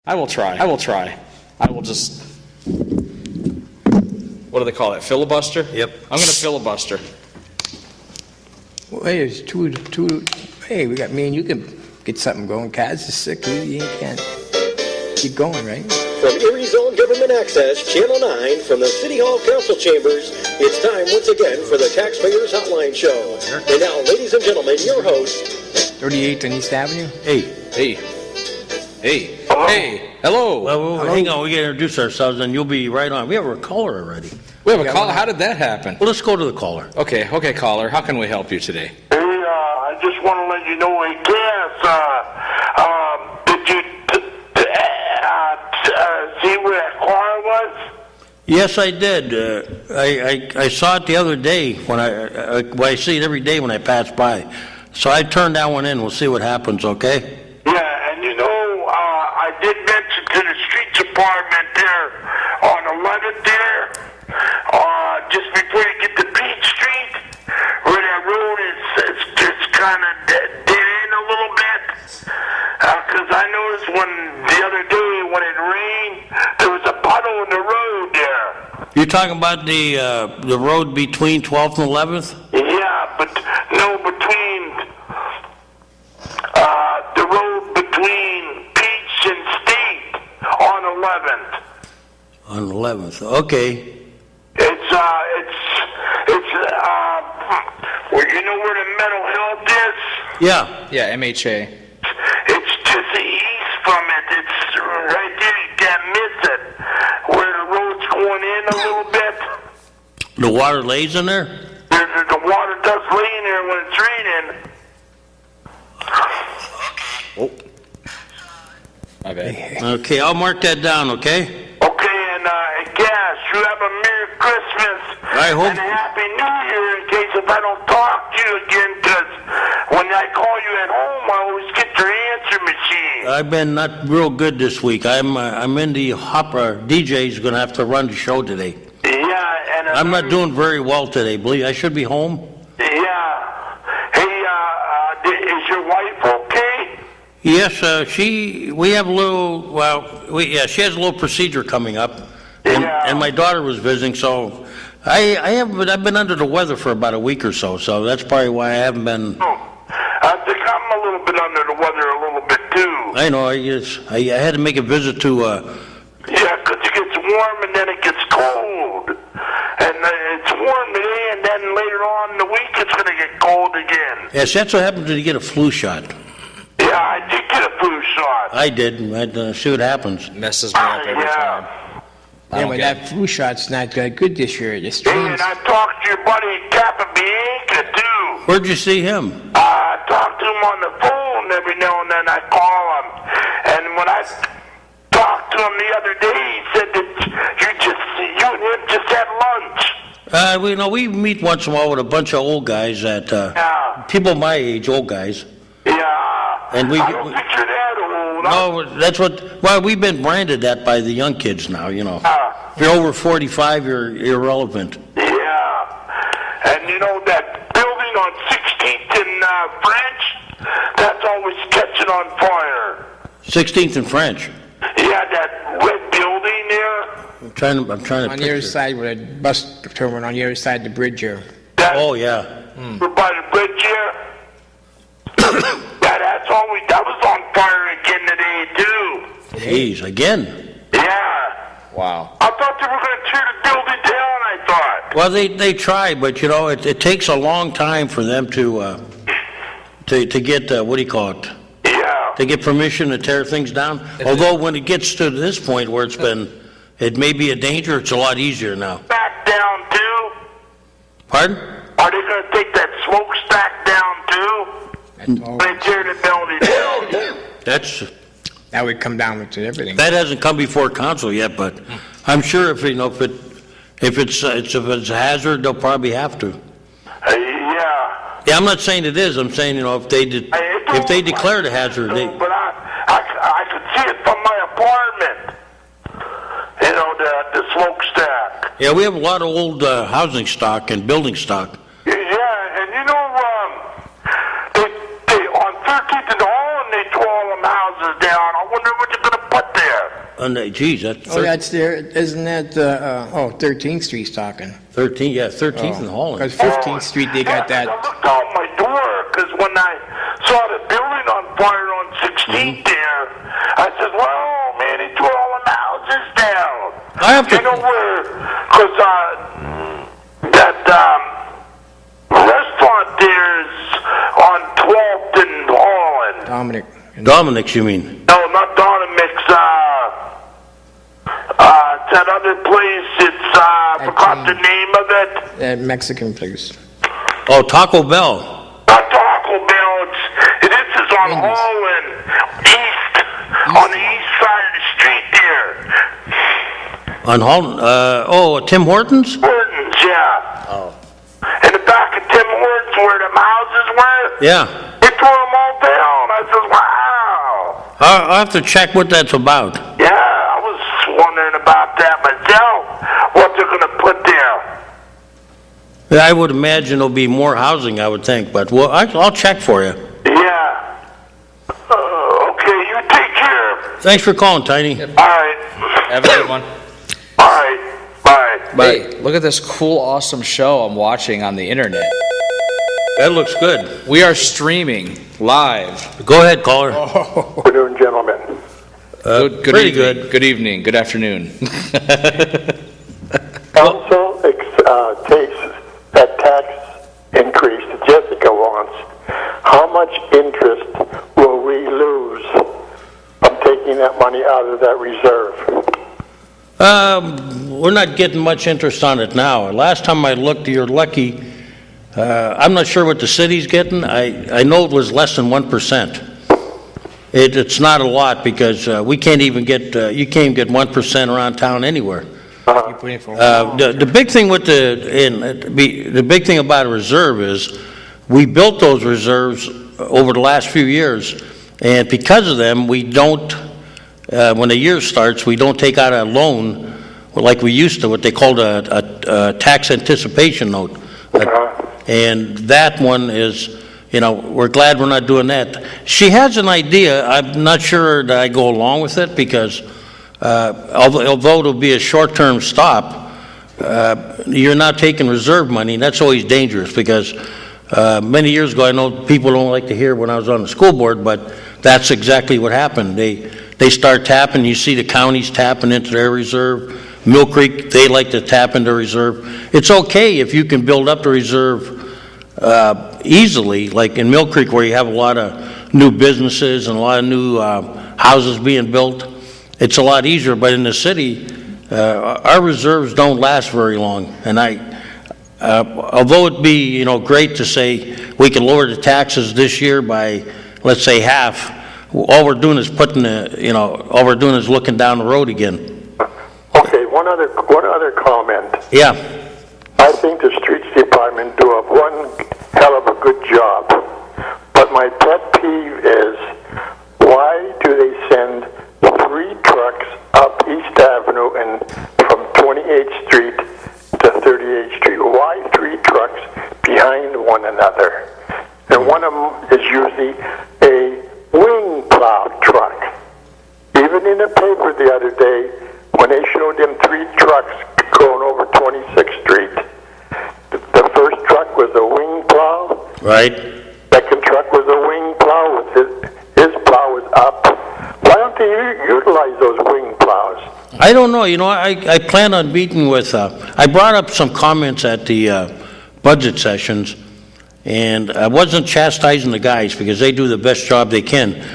I will try. I will just, what do they call it, filibuster? Yep. I'm going to filibuster. Well, hey, there's two, hey, we got me and you can get something going. Kaz is sick, you can't keep going, right? From Erie's own Government Access, Channel 9, from the City Hall Council Chambers, it's time once again for the Taxpayers Hotline Show. And now, ladies and gentlemen, your host... 38th and East Avenue? Hey. Hello. Well, hang on. We got to introduce ourselves, and you'll be right on. We have a caller already. We have a caller? How did that happen? Well, let's go to the caller. Okay, caller. How can we help you today? Hey, I just want to let you know, I guess, did you see where that car was? Yes, I did. I saw it the other day when I see it every day when I pass by. So I turned that one in. We'll see what happens, okay? Yeah, and I did mention to the streets department there on 11th there, just before you get to Peach Street, where that road is just kind of dead end a little bit. Because I noticed the other day when it rained, there was a puddle in the road there. You're talking about the road between 12th and 11th? Yeah, but no, between the road between Peach and State on 11th. On 11th, okay. It's well, you know where the mental health is? Yeah. Yeah, MHA. It's just east from it. It's right there. You can't miss it. Where the road's going in a little bit. The water lays in there? The water does lay in there when it's raining. Oh. My bad. Okay, I'll mark that down, okay? Okay, and guess you have a Merry Christmas I hope. and a Happy New Year in case if I don't talk to you again, because when I call you at home, I always get your answer machine. I've been not real good this week. I'm in the hopper. DJ's going to have to run the show today. Yeah, and I'm not doing very well today, believe. I should be home. Yeah. Hey, is your wife okay? Yes, we have a little, she has a little procedure coming up. And my daughter was visiting, so I've been under the weather for about a week or so that's probably why I haven't been. I think I'm a little bit under the weather a little bit too. I know, I had to make a visit to, Yeah, because it gets warm and then it gets cold. And it's warm today and then later on in the week it's going to get cold again. yes, that's what happens when you get a flu shot. Yeah, I did get a flu shot. I did, I'd see what happens. Messes me up every time. Yeah, but that flu shot's not good this year. The Hey, strains. and I talked to your buddy Capabianca too. Where'd you see him? I talk to him on the phone every now and then. I call him, and when I talked to him the other day, he said that you and him just had lunch. We meet once in a while with a bunch of old guys people my age, old guys. Yeah. And I don't think you're that old. No, that's we've been branded that by the young kids now, If you're over 45, you're irrelevant. Yeah. And you know that building on 16th and French, that's always catching on fire. 16th and French. Yeah, that red building there. I'm trying to On the other picture. side with a bus terminal on the other side of the bridge here. Oh, yeah. We're by the bridge here. That was on fire again today, too. Jeez, again. Yeah. Wow. I thought they were going to tear the building down, I thought. Well, they try, but, it takes a long time for them to get, what do you call it? Yeah. To get permission to tear things down. Although when it gets to this point where it may be a danger, it's a lot easier now. Back down, too? Pardon? Are they going to take that smokestack down, too? They tear the building down. That would come down to everything. That hasn't come before council yet, but I'm sure if it's a hazard, they'll probably have to. Yeah. Yeah, I'm not saying it is. I'm saying if they declare it a hazard, But I could see it from my apartment. The smokestack. Yeah, we have a lot of old housing stock and building stock. Yeah, and they on 13th and Holland, they tore all them houses down. I wonder what they're going to put there. Geez, that's Oh, that's there, isn't that, 13th Street's talking? 13th, yeah, 13th and Holland. Because 15th Street, they got I that, looked out my door because when I saw the building on fire on 16th there, I said, "Well, man, he tore all the houses down." I have to- You know where? Because that restaurant there is on 12th and Holland. Dominic's, you mean? No, not Dominic's. It's that other place. It's I forgot the name of it. that Mexican place. Oh, Taco Bell. Not Taco Bell. This is on Wendy's. Holland East, on the east side of the street there. On Holland, Tim Hortons? Hortons, yeah. Oh. In the back of Tim Hortons, where the houses were. Yeah. They tore them all down. I said, "Wow." I'll have to check what that's about. Yeah, I was wondering about that myself. What they're going to put there. Yeah, I would imagine there'll be more housing, I would think, but well, I'll check for you. Yeah. Okay, you take care. Thanks for calling, Tiny. All right. Have a good one. All right. Bye. Hey, look at this cool, awesome show I'm watching on the internet. That looks good. We are streaming live. Go ahead, caller. Good afternoon, gentlemen. Good pretty evening. good. Good evening. Good afternoon. Council takes that tax increase that Jessica wants. How much interest will we lose from taking that money out of that reserve? We're not getting much interest on it now. Last time I looked, you're lucky. I'm not sure what the city's getting. I know it was less than 1%. It's not a lot because we can't even get, you can't get 1% around town anywhere. The big thing with the big thing about a reserve is we built those reserves over the last few years, and because of them, we don't, when the year starts, we don't take out a loan like we used to, what they called a tax anticipation note. And that one is, you know, we're glad we're not doing that. She has an idea. I'm not sure that I go along with it because although it'll be a short-term stop, you're not taking reserve money, and that's always dangerous because many years ago, I know people don't like to hear when I was on the school board, but that's exactly what happened. They start tapping, you see the counties tapping into their reserve. Mill Creek, they like to tap into reserve. It's okay if you can build up the reserve easily, like in Mill Creek where you have a lot of new businesses and a lot of new houses being built. It's a lot easier, but in the city, our reserves don't last very long. And although it'd be, you know, great to say we can lower the taxes this year by, let's say, half, all we're doing is all we're doing is looking down the road again. Okay, one other comment. Yeah. I think the streets department do one hell of a good job. But my pet peeve is, why do they send 3 trucks up East Avenue and from 28th Street to 38th Street? Why 3 trucks behind one another? And one of them is usually a wing plow truck. Even in the paper the other day, when they showed them 3 trucks going over 26th Street, the first truck was a wing plow. Right. Second truck was a wing plow. With his plow was up. Why don't they utilize those wing plows? I don't know. You know, I plan on meeting with, I brought up some comments at the budget sessions, and I wasn't chastising the guys because they do the best job they can.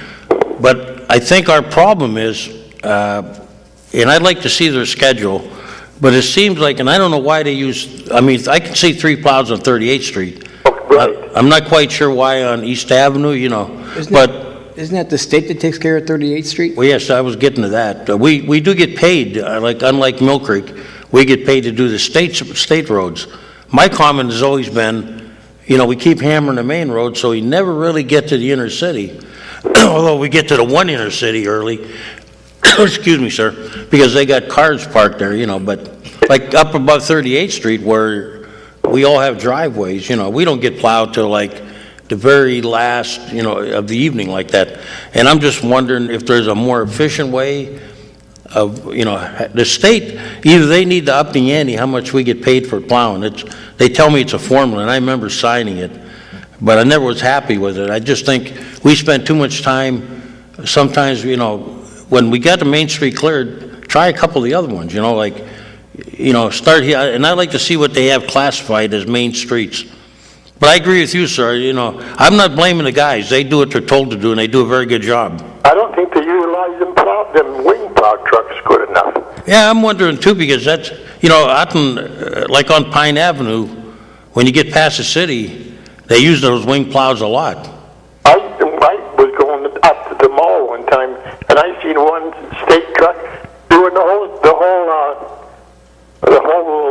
But I think our problem is, and I'd like to see their schedule, but it seems like, and I don't know why they use, I mean, I can see 3 plows on 38th Street. Right. I'm not quite sure why on East Avenue, you know, Isn't that the state that takes care of 38th Street? well, yes, I was getting to that. We do get paid, unlike Mill Creek, we get paid to do the state roads. My comment has always been, you know, we keep hammering the main road, so we never really get to the inner city. Although we get to the one inner city early, excuse me, sir, because they got cars parked there, you know, but like up above 38th Street where we all have driveways, you know, we don't get plowed till like the very last, you know, of the evening like that. And I'm just wondering if there's a more efficient way The state, either they need to up the ante how much we get paid for plowing. They tell me it's a formula, and I remember signing it, but I never was happy with it. I just think we spend too much time, sometimes, when we got the Main Street cleared, try a couple of the other ones, start here, and I'd like to see what they have classified as main streets. But I agree with you, sir, I'm not blaming the guys. They do what they're told to do, and they do a very good job. I don't think they utilize them wing plow trucks good enough. Yeah, I'm wondering too, because that's, out in, like on Pine Avenue, when you get past the city, they use those wing plows a lot. I was going up to the mall one time, and I seen one state truck doing the whole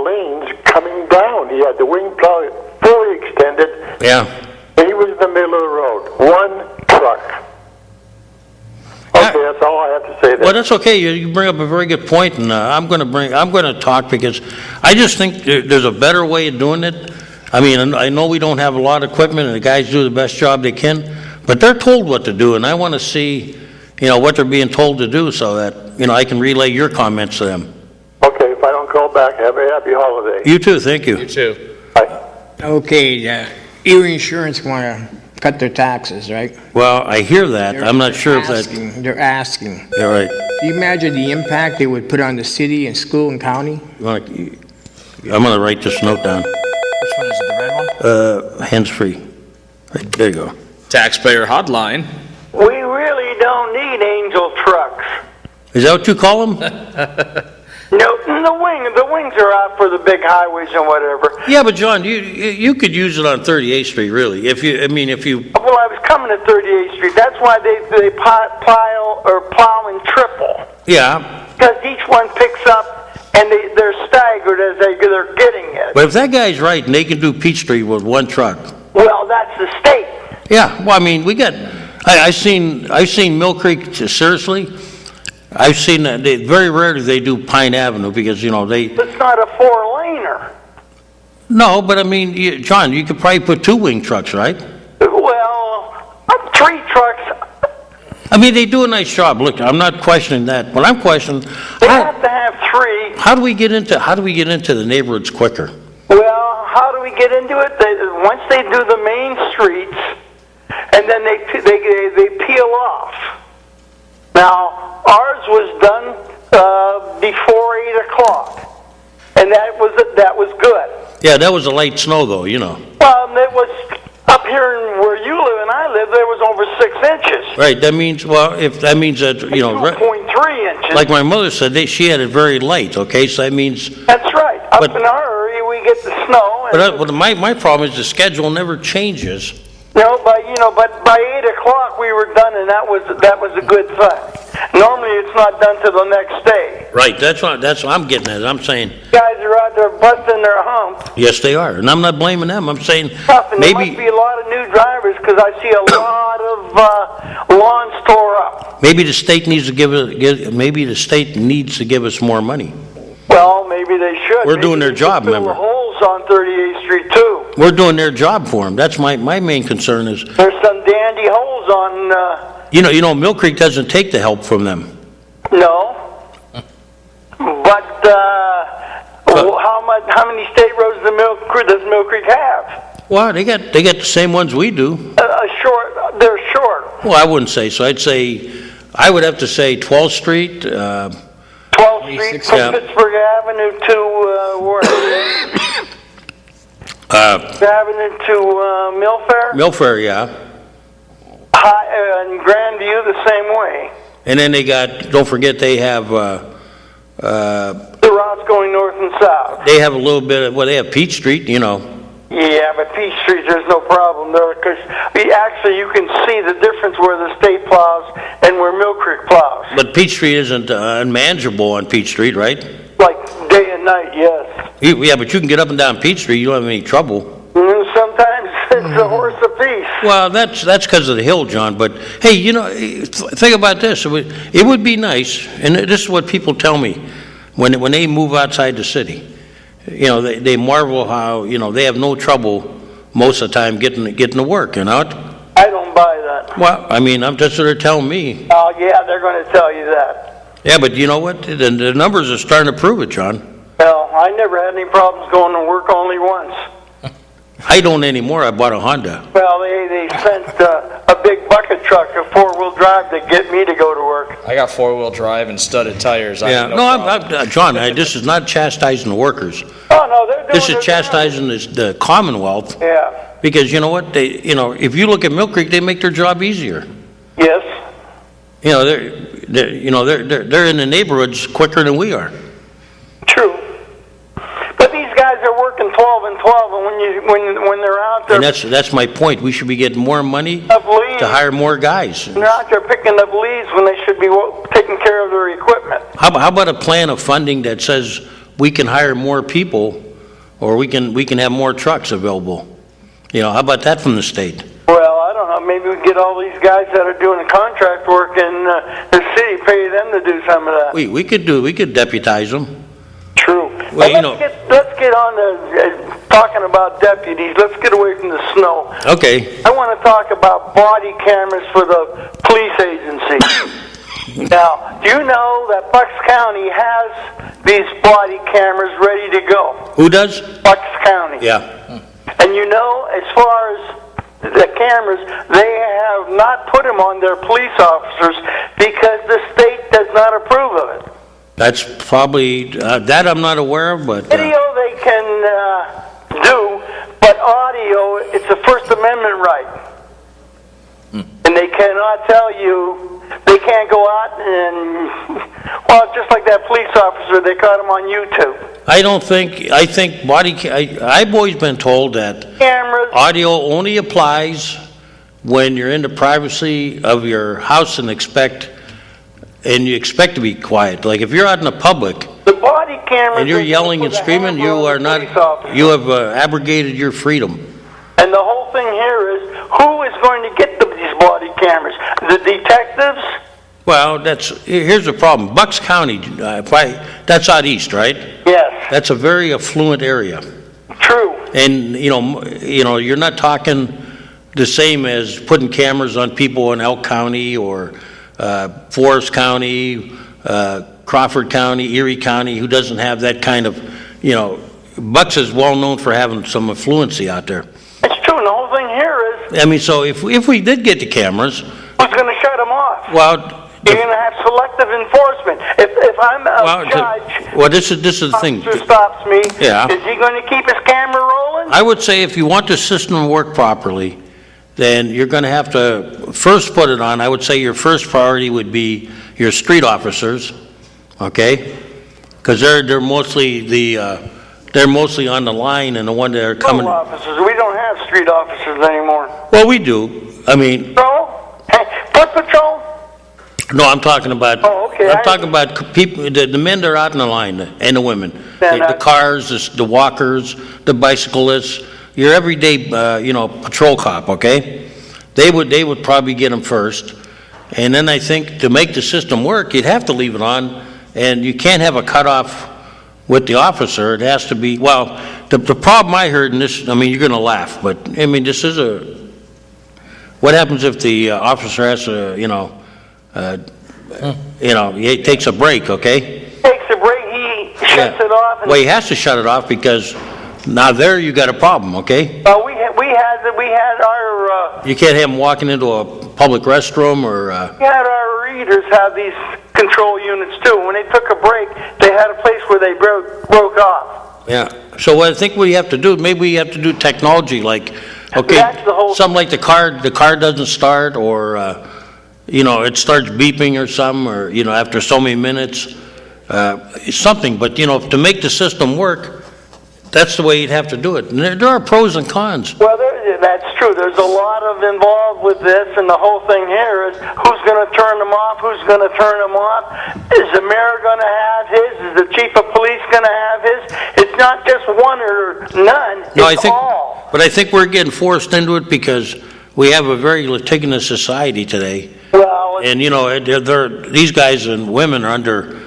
lanes coming down. He had the wing plow fully extended. Yeah. And he was in the middle of the road. One truck. Okay, that's all I have to say there. Well, that's okay. You bring up a very good point, and I'm going to talk, because I just think there's a better way of doing it. I mean, I know we don't have a lot of equipment, and the guys do the best job they can, but they're told what to do, and I want to see, what they're being told to do, so that, I can relay your comments to them. Okay, if I don't call back, have a happy holiday. You too. Thank you. You too. Bye. Okay, your insurance want to cut their taxes, right? Well, I hear that. I'm not sure if that... They're asking. Yeah, right. Do you imagine the impact they would put on the city and school and county? I'm going to write this note down. Which one is it, the red one? Hands-free. Right, there you go. Taxpayer Hotline. We really don't need angel trucks. Is that what you call them? No, the wings are out for the big highways and whatever. Yeah, but John, you could use it on 38th Street, really. If you... Well, I was coming to 38th Street. That's why they plow in triple. Yeah. Because each one picks up, and they're staggered as they're getting it. But if that guy's right, and they can do Peach Street with one truck. Well, that's the state. Yeah, well, I mean, we got... I've seen Mill Creek, seriously. I've seen that. Very rarely they do Pine Avenue, because, they... It's not a four-laner. No, but I mean, John, you could probably put two wing trucks, right? Well, 3 trucks. I mean, they do a nice job. Look, I'm not questioning that, but I'm questioning... They have to have 3. How do we get into the neighborhoods quicker? Well, how do we get into it? Once they do the main streets, and then they peel off. Now, ours was done before 8 o'clock, and that was good. Yeah, that was a light snow, though, Well, it was up here where you live and I live. There was over 6 inches. Right, that means, if that means that, 2.3 inches. like my mother said, she had it very light, okay, so that means... That's right. Up in our area, we get the snow. But my problem is the schedule never changes. But by 8 o'clock we were done, and that was a good thing. Normally it's not done till the next day. Right, that's what I'm getting at. I'm saying... Guys are out there busting their hump. Yes, they are, and I'm not blaming them. I'm saying And maybe... there must be a lot of new drivers, because I see a lot of lawns tore up. Maybe the state needs to give us more money. Well, maybe they should. We're doing their job, fill remember. the holes on 38th Street too. We're doing their job for them. That's my main concern is... There's some dandy holes on... Mill Creek doesn't take the help from them. No. But how many state roads does Mill Creek have? Well, they got the same ones we do. They're short. Well, I wouldn't say so. I would have to say 12th Street. 12th Street from Yeah. Pittsburgh Avenue to where? Avenue to Millfair? Millfair, yeah. And Grandview the same way. And then don't forget they have, The routes going north and south. they have a little bit of, they have Peach Street, Yeah, but Peach Street, there's no problem there, because you can see the difference where the state plows and where Mill Creek plows. But Peach Street isn't unmanageable on Peach Street, right? Like day and night, yes. Yeah, but you can get up and down Peach Street. You don't have any trouble. Sometimes it's a horse apiece. Well, that's because of the hill, John. But hey, think about this. It would be nice, and this is what people tell me when they move outside the city. They marvel how they have no trouble most of the time getting to work. I don't buy that. Well, I mean, that's what they're telling me. Oh yeah, they're going to tell you that. Yeah, but you know what? The numbers are starting to prove it, John. Well, I never had any problems going to work, only once. I don't anymore. I bought a Honda. Well, they sent a big bucket truck, a four-wheel drive, to get me to go to work. I got four-wheel drive and studded tires. I Yeah, have no, problem. John, this is not chastising the workers. Oh, no, they're doing This is their chastising the Commonwealth, job. Yeah. because you know what? If you look at Mill Creek, they make their job easier. Yes. They're in the neighborhoods quicker than we are. True. But these guys are working 12 and 12, and when they're out there, And that's my point. We should be getting more money up leads, to hire more guys. they're out there picking up leads when they should be taking care of their equipment. How about a plan of funding that says we can hire more people, or we can have more trucks available? How about that from the state? Well, I don't know. Maybe we get all these guys that are doing the contract work in the city, pay them to do some of that. We could deputize them. True. Well, Let's get on to talking about deputies. Let's get away from the snow. Okay. I want to talk about body cameras for the police agency. Now, do you know that Bucks County has these body cameras ready to go? Who does? Bucks County. Yeah. And as far as the cameras, they have not put them on their police officers because the state does not approve of it. That's probably, that I'm not aware of, but... Video they can do, but audio, it's a First Amendment right. And they cannot tell you, they can't go out and, just like that police officer, they caught him on YouTube. I think I've always been told that Cameras, audio only applies when you're in the privacy of your house and you expect to be quiet. Like if you're out in the public the body cameras... and you're yelling and screaming, you have abrogated your freedom. And the whole thing here is, who is going to get these body cameras? The detectives? Well, here's the problem. Bucks County, that's out east, right? Yes. That's a very affluent area. True. And, you're not talking the same as putting cameras on people in Elk County or Forest County, Crawford County, Erie County, who doesn't have that kind of, Bucks is well known for having some affluency out there. It's true, and the whole thing here is... so if we did get the cameras... Who's going to shut them off? Well... You're going to have selective enforcement. If I'm a judge... Well, this is the thing. Officer stops me, Yeah. Is he going to keep his camera rolling? I would say if you want the system to work properly, then you're going to have to first put it on. I would say your first priority would be your street officers, okay? Because they're mostly they're mostly on the line, and the one that are coming. Patrol officers. We don't have street officers anymore. Well, we do. I mean. Patrol? Hey, foot patrol? No, I'm talking about. Oh, okay. I'm talking about people, the men that are out in the line, and the women, the cars, the walkers, the bicyclists. Your everyday, patrol cop. Okay, they would probably get them first, and then I think to make the system work, you'd have to leave it on, and you can't have a cutoff with the officer. It has to be. Well, the problem I heard in this, I mean, you're going to laugh, but I mean, this is a. What happens if the officer has to, he takes a break, okay? Takes a break, he shuts it off. Well, he has to shut it off because now there you got a problem, okay? We had our... You can't have him walking into a public restroom or... We had our readers have these control units too. When they took a break, they had a place where they broke off. Yeah. So what I think we have to do, maybe we have to do technology like, okay, something like the car doesn't start or... it starts beeping or something, or, after so many minutes, something. But, to make the system work, that's the way you'd have to do it. And there are pros and cons. Well, that's true. There's a lot of involved with this, and the whole thing here is who's going to turn them off, who's going to turn them off. Is the mayor going to have his? Is the chief of police going to have his? It's not just one or none. No, it's all. But I think we're getting forced into it because we have a very litigious society today. Well, and these guys and women are under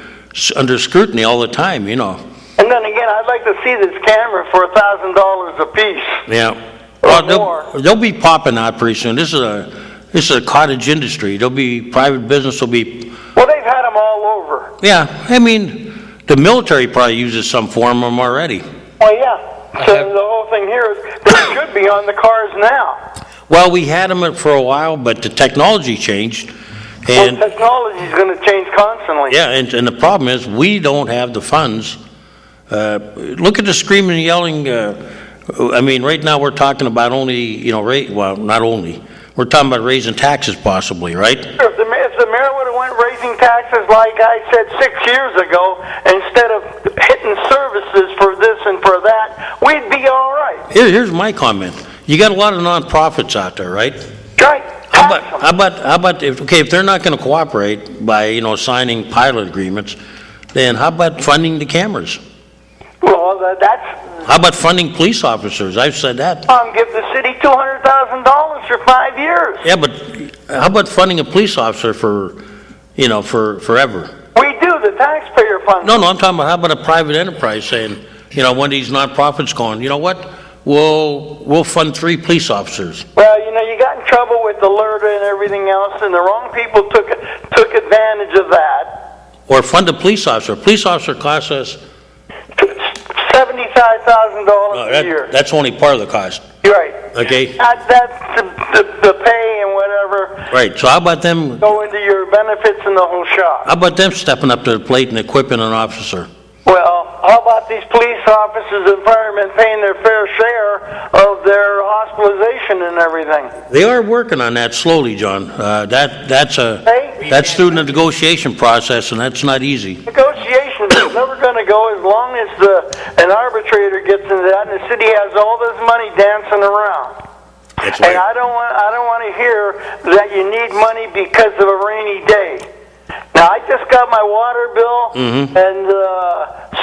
scrutiny all the time, And then again, I'd like to see this camera for $1,000 a piece. Yeah. Well, they'll be popping out pretty soon. This is a cottage industry. Private business will be Well, they've had them all over. Yeah, I mean, the military probably uses some form of them already. Well, yeah. So the whole thing here is they should be on the cars now. Well, we had them for a while, but the technology changed. Well, And technology is going to change constantly. yeah, and the problem is we don't have the funds. Look at the screaming and yelling. I mean, right now we're talking about only, well, not only. We're talking about raising taxes possibly, right? If the mayor would have went raising taxes like I said 6 years ago, instead of hitting services for this and for that, we'd be all right. Here's my comment. You got a lot of nonprofits out there, right? Right. How about if they're not going to cooperate by, signing pilot agreements, then how about funding the cameras? Well, that's... How about funding police officers? I've said that. Give the city $200,000 for 5 years. Yeah, but how about funding a police officer for forever? We do, the taxpayer fund. No, I'm talking about how about a private enterprise saying, one of these nonprofits going, you know what, we'll fund 3 police officers. Well, you got in trouble with alerta and everything else, and the wrong people took advantage of that. Or fund a police officer. A police officer costs us... $75,000 a year. That's only part of the cost. You're right. Okay. That's the pay and whatever. Right, so how about them... Go into your benefits and the whole shop. How about them stepping up to the plate and equipping an officer? Well, how about these police officers and firemen paying their fair share of their hospitalization and everything? They are working on that slowly, John. That's through the negotiation process, and that's not easy. Negotiations is never going to go as long as an arbitrator gets into that, and the city has all this money dancing around. That's And right. I don't want to hear that you need money because of a rainy day. Now, I just got my water bill, and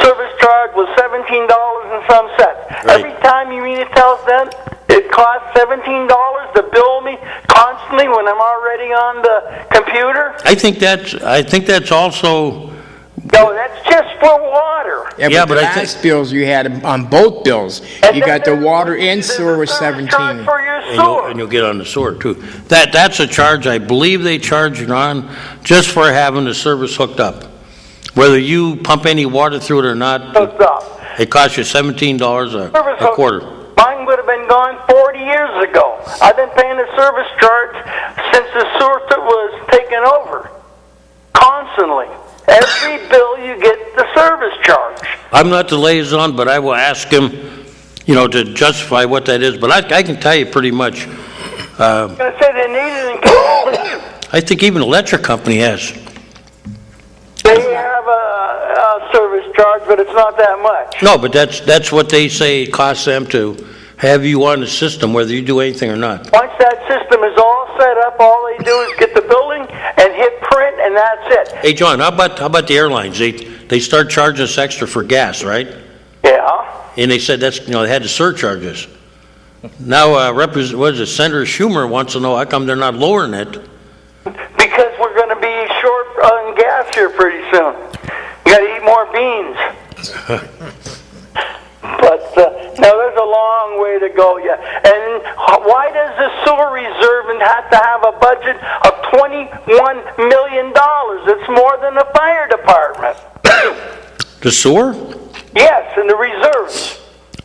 service charge was $17 and some cents. Right. Every time you mean to tell them it costs $17 to bill me constantly when I'm already on the computer? I think that's also... No, that's just for water. Yeah, but but the I think- last bills you had on both bills. And You then got the there's- water and there's sewer a was service 17. charge for your And sewer. you'll get on the sewer too. That's a charge I believe they charge you on just for having the service hooked up. Whether you pump any water through it or not, Hooked up. it costs you $17 Service a hook- quarter. Mine would have been gone 40 years ago. I've been paying a service charge since the sewer was taken over. Constantly. Every bill you get the service charge. I'm not the liaison, but I will ask him, to justify what that is. But I can tell you pretty much. I'm going to say they need it in I think even the electric company has. They have a service charge, but it's not that much. No, but that's what they say it costs them to have you on the system, whether you do anything or not. Once that system is all set up, all they do is get the building and hit print, and that's it. Hey, John, how about the airlines? They start charging us extra for gas, right? Yeah. And they said they had to surcharge us. Now, Senator Schumer wants to know how come they're not lowering it. Because we're going to be short on gas here pretty soon. You got to eat more beans. But now there's a long way to go yet. And why does the sewer reserve have to have a budget of $21 million? It's more than the fire department. The sewer? Yes, and the reserves.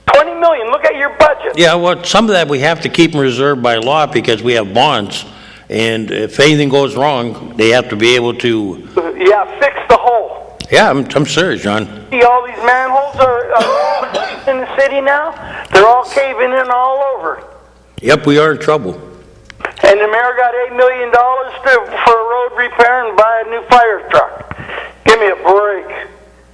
$20 million. Look at your budget. Yeah, well, some of that we have to keep in reserve by law because we have bonds. And if anything goes wrong, they have to be able to... Yeah, fix the hole. Yeah, I'm serious, John. See, all these manholes are in the city now. They're all caving in all over. Yep, we are in trouble. And the mayor got $8 million for a road repair and buy a new fire truck. Give me a break.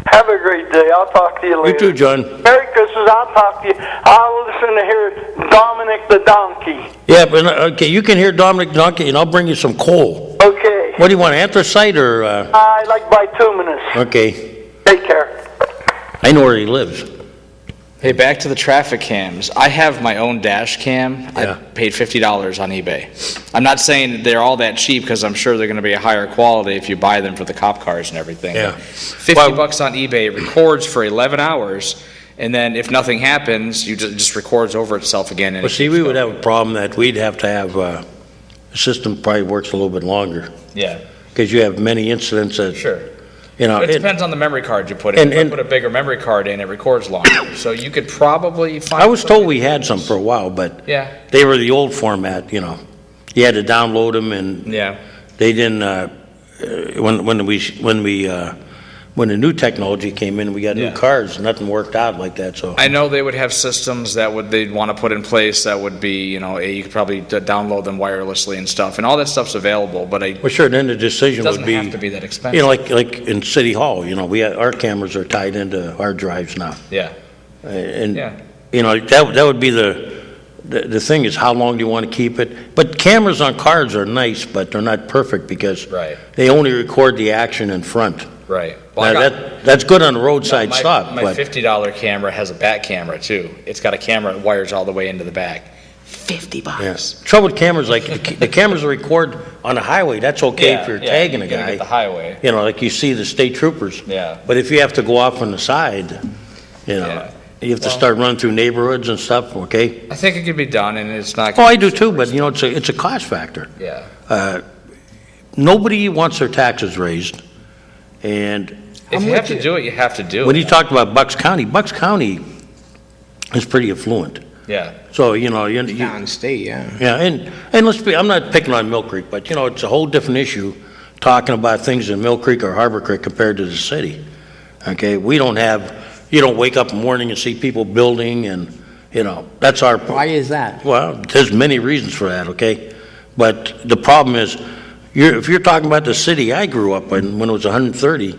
Have a great day. I'll talk to you later. You too, John. Merry Christmas. I'll talk to you. I'll listen to hear Dominic the Donkey. Yeah, but okay, you can hear Dominic Donkey, and I'll bring you some coal. Okay. What do you want, anthracite or... I like bituminous. Okay, Take care. I know where he lives. Hey, back to the traffic cams. I have my own dash cam. Yeah. I paid $50 on eBay. I'm not saying they're all that cheap because I'm sure they're going to be a higher quality if you buy them for the cop cars and everything. Yeah. $50 on eBay, it records for 11 hours, and then if nothing happens, it just records over itself again. And Well, see, we would have a problem that we'd have to have, the system probably works a little bit longer. Yeah. because you have many incidents that, Sure. you know. It depends on the memory card you put in. If I and- put a bigger memory card in, it records longer. So you could probably find. I was told we had some for a while, but Yeah, they were the old format, you know. You had to download them, and yeah. they didn't, when the new technology came in, we got new Yeah. cars, nothing worked out like that, so. I know they would have systems they'd want to put in place that would be, you could probably download them wirelessly and stuff, and all that stuff's available, but Well, sure, then the it decision doesn't would be, have to be that expensive. you know, like in City Hall, you know, our cameras are tied into hard drives now. Yeah, And, Yeah. you know, that would be the thing is, how long do you want to keep it? But cameras on cars are nice, but they're not perfect because Right. they only record the action in front. right. Well, Now, that's good on a roadside my- stop, My but, $50 camera has a back camera too. It's got a camera that wires all the way into the back. $50. yeah. Trouble with cameras, like, the cameras that record on the highway, that's okay if you're tagging a you gotta get the guy. highway. You know, like you see the state troopers. Yeah. But if you have to go off on the side, you know, Yeah. you have to Well- start running through neighborhoods and stuff, okay? I think it could be done, and it's not. Oh, I do too, but, you know, it's a cost factor. Yeah. Nobody wants their taxes raised, and If you have to do it, you have to do it. when you talked about Bucks County is pretty affluent. Yeah. So, you know, Down the state, yeah. yeah, and let's be, I'm not picking on Mill Creek, but, you know, it's a whole different issue talking about things in Mill Creek or Harbor Creek compared to the city. Okay, you don't wake up in the morning and see people building and, you know, that's our. Why is that? Well, there's many reasons for that, okay? But the problem is, if you're talking about the city I grew up in, when it was 130,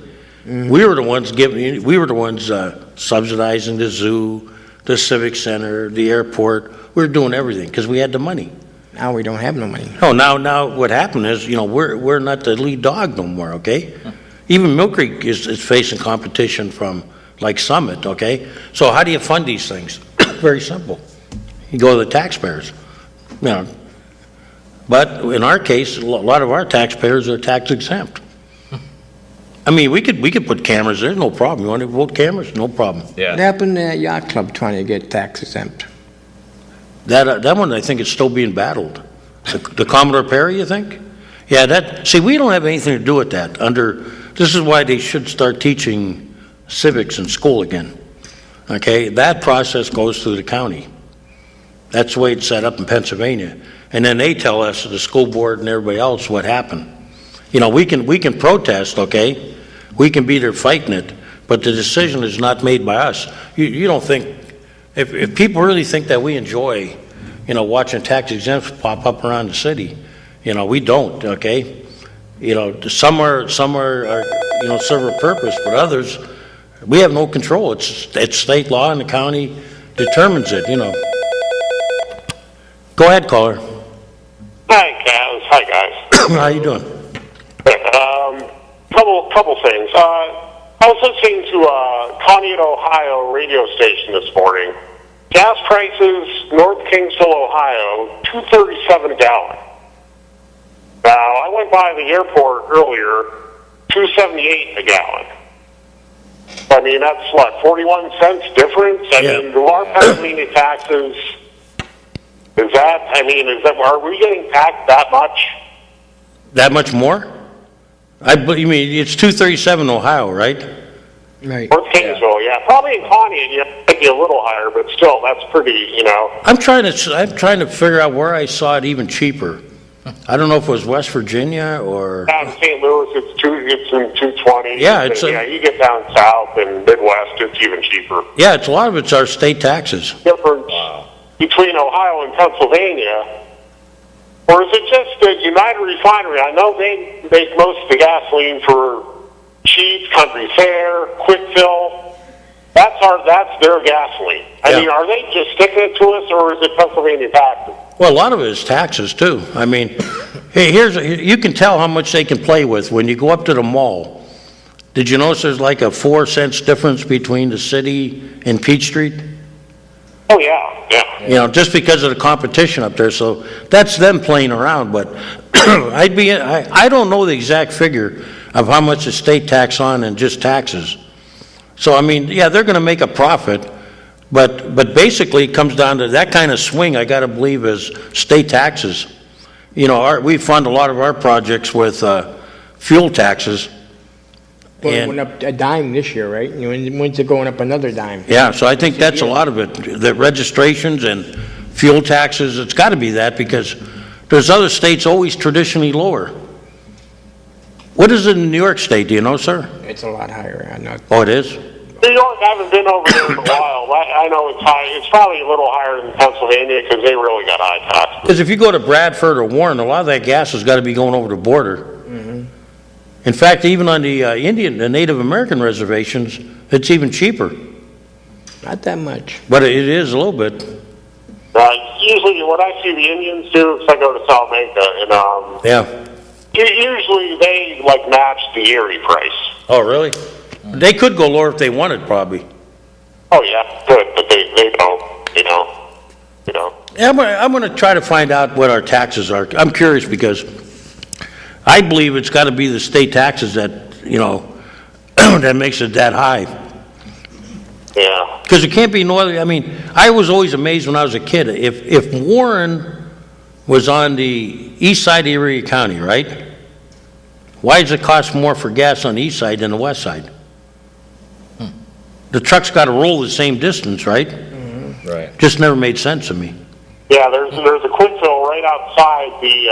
we were the ones subsidizing the zoo, the civic center, the airport. We were doing everything because we had the money. Now we don't have no money. Oh, now what happened is, you know, we're not the lead dog no more, okay? Even Mill Creek is facing competition from like Summit, okay? So how do you fund these things? Very simple. You go to the taxpayers, you know. But in our case, a lot of our taxpayers are tax exempt. I mean, we could put cameras there, no problem. You want to vote cameras? No problem. What Yeah. happened to that yacht club trying to get tax exempt? That one, I think it's still being battled. The Commodore Perry, you think? Yeah, see, we don't have anything to do with that. This is why they should start teaching civics in school again. Okay, that process goes through the county. That's the way it's set up in Pennsylvania. And then they tell us, the school board and everybody else, what happened. You know, we can protest, okay? We can be there fighting it, but the decision is not made by us. You don't think, if people really think that we enjoy, you know, watching tax exempts pop up around the city, you know, we don't, okay? You know, some are, you know, serve a purpose, but others, we have no control. It's state law, and the county determines it, you know. Go ahead, caller. Hi, Kaz. Hi, guys. How you doing? Couple things. I was listening to a Conneaut, Ohio radio station this morning. Gas prices, North Kingsville, Ohio, $2.37 a gallon. Now, I went by the airport earlier, $2.78 a gallon. I mean, that's what, 41 cents difference? I Yeah. mean, do our Pennsylvania taxes, are we getting taxed that much? That much more? You mean, it's 237 Ohio, right? Right. North Kingsville, yeah. Probably in Conneaut, yeah, it might be a little higher, but still, that's pretty, you know. I'm trying to figure out where I saw it even cheaper. I don't know if it was West Virginia or. Down in St. Louis, it's in 220. Yeah, it's you get down south and Midwest, it's even cheaper. Yeah, a lot of it's our state taxes. Difference between Ohio and Pennsylvania, or is it just the United Refinery? I know they make most of the gasoline for Cheap, Country Fair, Quick Fill. That's their gasoline. I mean, are they just sticking it to us, or is it Pennsylvania taxes? Well, a lot of it is taxes too. I mean, hey, you can tell how much they can play with when you go up to the mall. Did you notice there's like a 4 cents difference between the city and Peach Street? Oh yeah. You know, just because of the competition up there. So that's them playing around. But I don't know the exact figure of how much the state tax on and just taxes. So I mean, yeah, they're going to make a profit, but basically it comes down to that kind of swing. I got to believe is state taxes. You know, we fund a lot of our projects with fuel taxes. Well, it And- went up a dime this year, right? When's it going up another dime? Yeah, so I think that's a lot of it, the registrations and fuel taxes, it's got to be that, because there's other states always traditionally lower. What is it in New York State, do you know, sir? It's a lot higher. I know. Oh, it is? New York, I haven't been over there in a while. I know it's high. It's probably a little higher than Pennsylvania because they really got high taxes. Because if you go to Bradford or Warren, a lot of that gas has got to be going over the border. In fact, even on the the Native American reservations, it's even cheaper. Not that much. But it is a little bit. Usually, what I see the Indians do, because I go to Salamanca, and Yeah. usually they like match the Erie price. Oh, really? They could go lower if they wanted, probably. Oh yeah, good, but they don't. Yeah, I'm going to try to find out what our taxes are. I'm curious because I believe it's got to be the state taxes that, that makes it that high. Yeah. Because it can't be no other, I mean, I was always amazed when I was a kid. If Warren was on the east side of Erie County, right? Why does it cost more for gas on the east side than the west side? The truck's got to roll the same distance, right? Right. Just never made sense to me. Yeah, there's a quick fill right outside the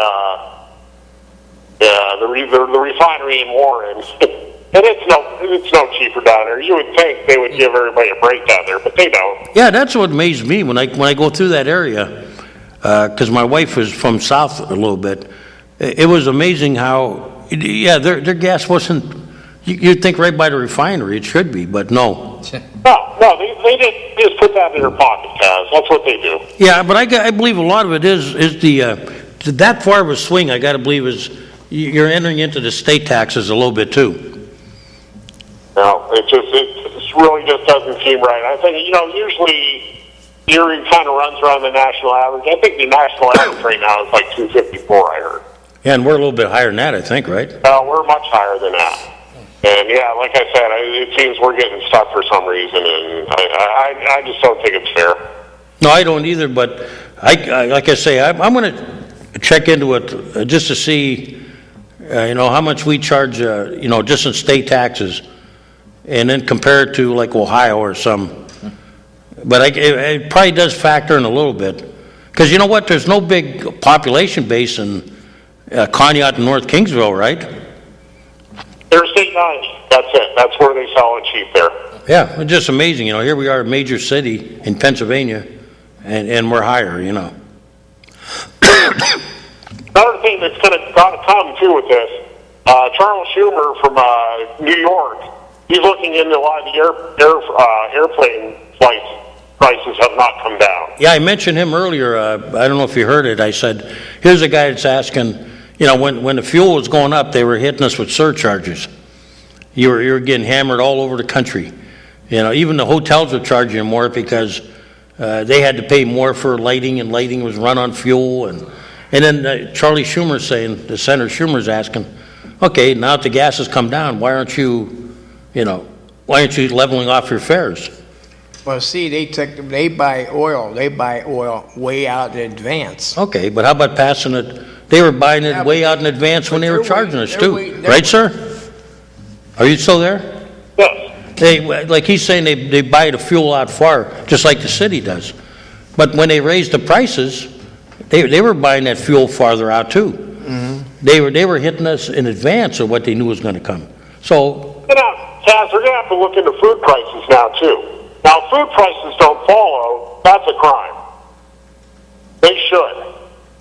refinery in Warren, and it's no cheaper down there. You would think they would give everybody a break down there, but they don't. Yeah, that's what amazed me when I go through that area, because my wife was from south a little bit. It was amazing how, yeah, their gas wasn't. You'd think right by the refinery it should be, but no. No, they just put that in their pocket, Kaz. That's what they do. Yeah, but I believe a lot of it is that far of a swing. I got to believe is you're entering into the state taxes a little bit too. No, it really just doesn't seem right. I think usually Erie kind of runs around the national average. I think the national average right now is like 254. I heard. Yeah, and we're a little bit higher than that, I think, right? We're much higher than that. And yeah, like I said, it seems we're getting stuck for some reason, and I just don't think it's fair. No, I don't either. But like I say, I'm going to check into it just to see, how much we charge, just in state taxes, and then compare it to like Ohio or some. But it probably does factor in a little bit, because you know what? There's no big population base in Conneaut and North Kingsville, right? There's State 90. That's it. That's where they sell it cheap there. Yeah, it's just amazing. Here we are, a major city in Pennsylvania, and we're higher. Another thing that's going to come too with this, Charles Schumer from New York, he's looking into a lot of the airplane flights prices have not come down. Yeah, I mentioned him earlier. I don't know if you heard it. I said, here's a guy that's asking. When the fuel was going up, they were hitting us with surcharges. You were getting hammered all over the country. Even the hotels were charging you more because they had to pay more for lighting, and lighting was run on fuel. And then Charlie Schumer's saying, the Senator Schumer's asking, okay, now that the gas has come down, why aren't you leveling off your fares? Well, see, they buy oil way out in advance. Okay, but how about passing it? They were buying it way out in advance when they were charging us too, right, sir? Are you still there? Yes. Like he's saying, they buy the fuel out far, just like the city does. But when they raised the prices, they were buying that fuel farther out too. Mm-hmm. They were hitting us in advance of what they knew was going to come. So, Kaz, we're going to have to look into food prices now too. Now, if food prices don't follow, that's a crime. They should.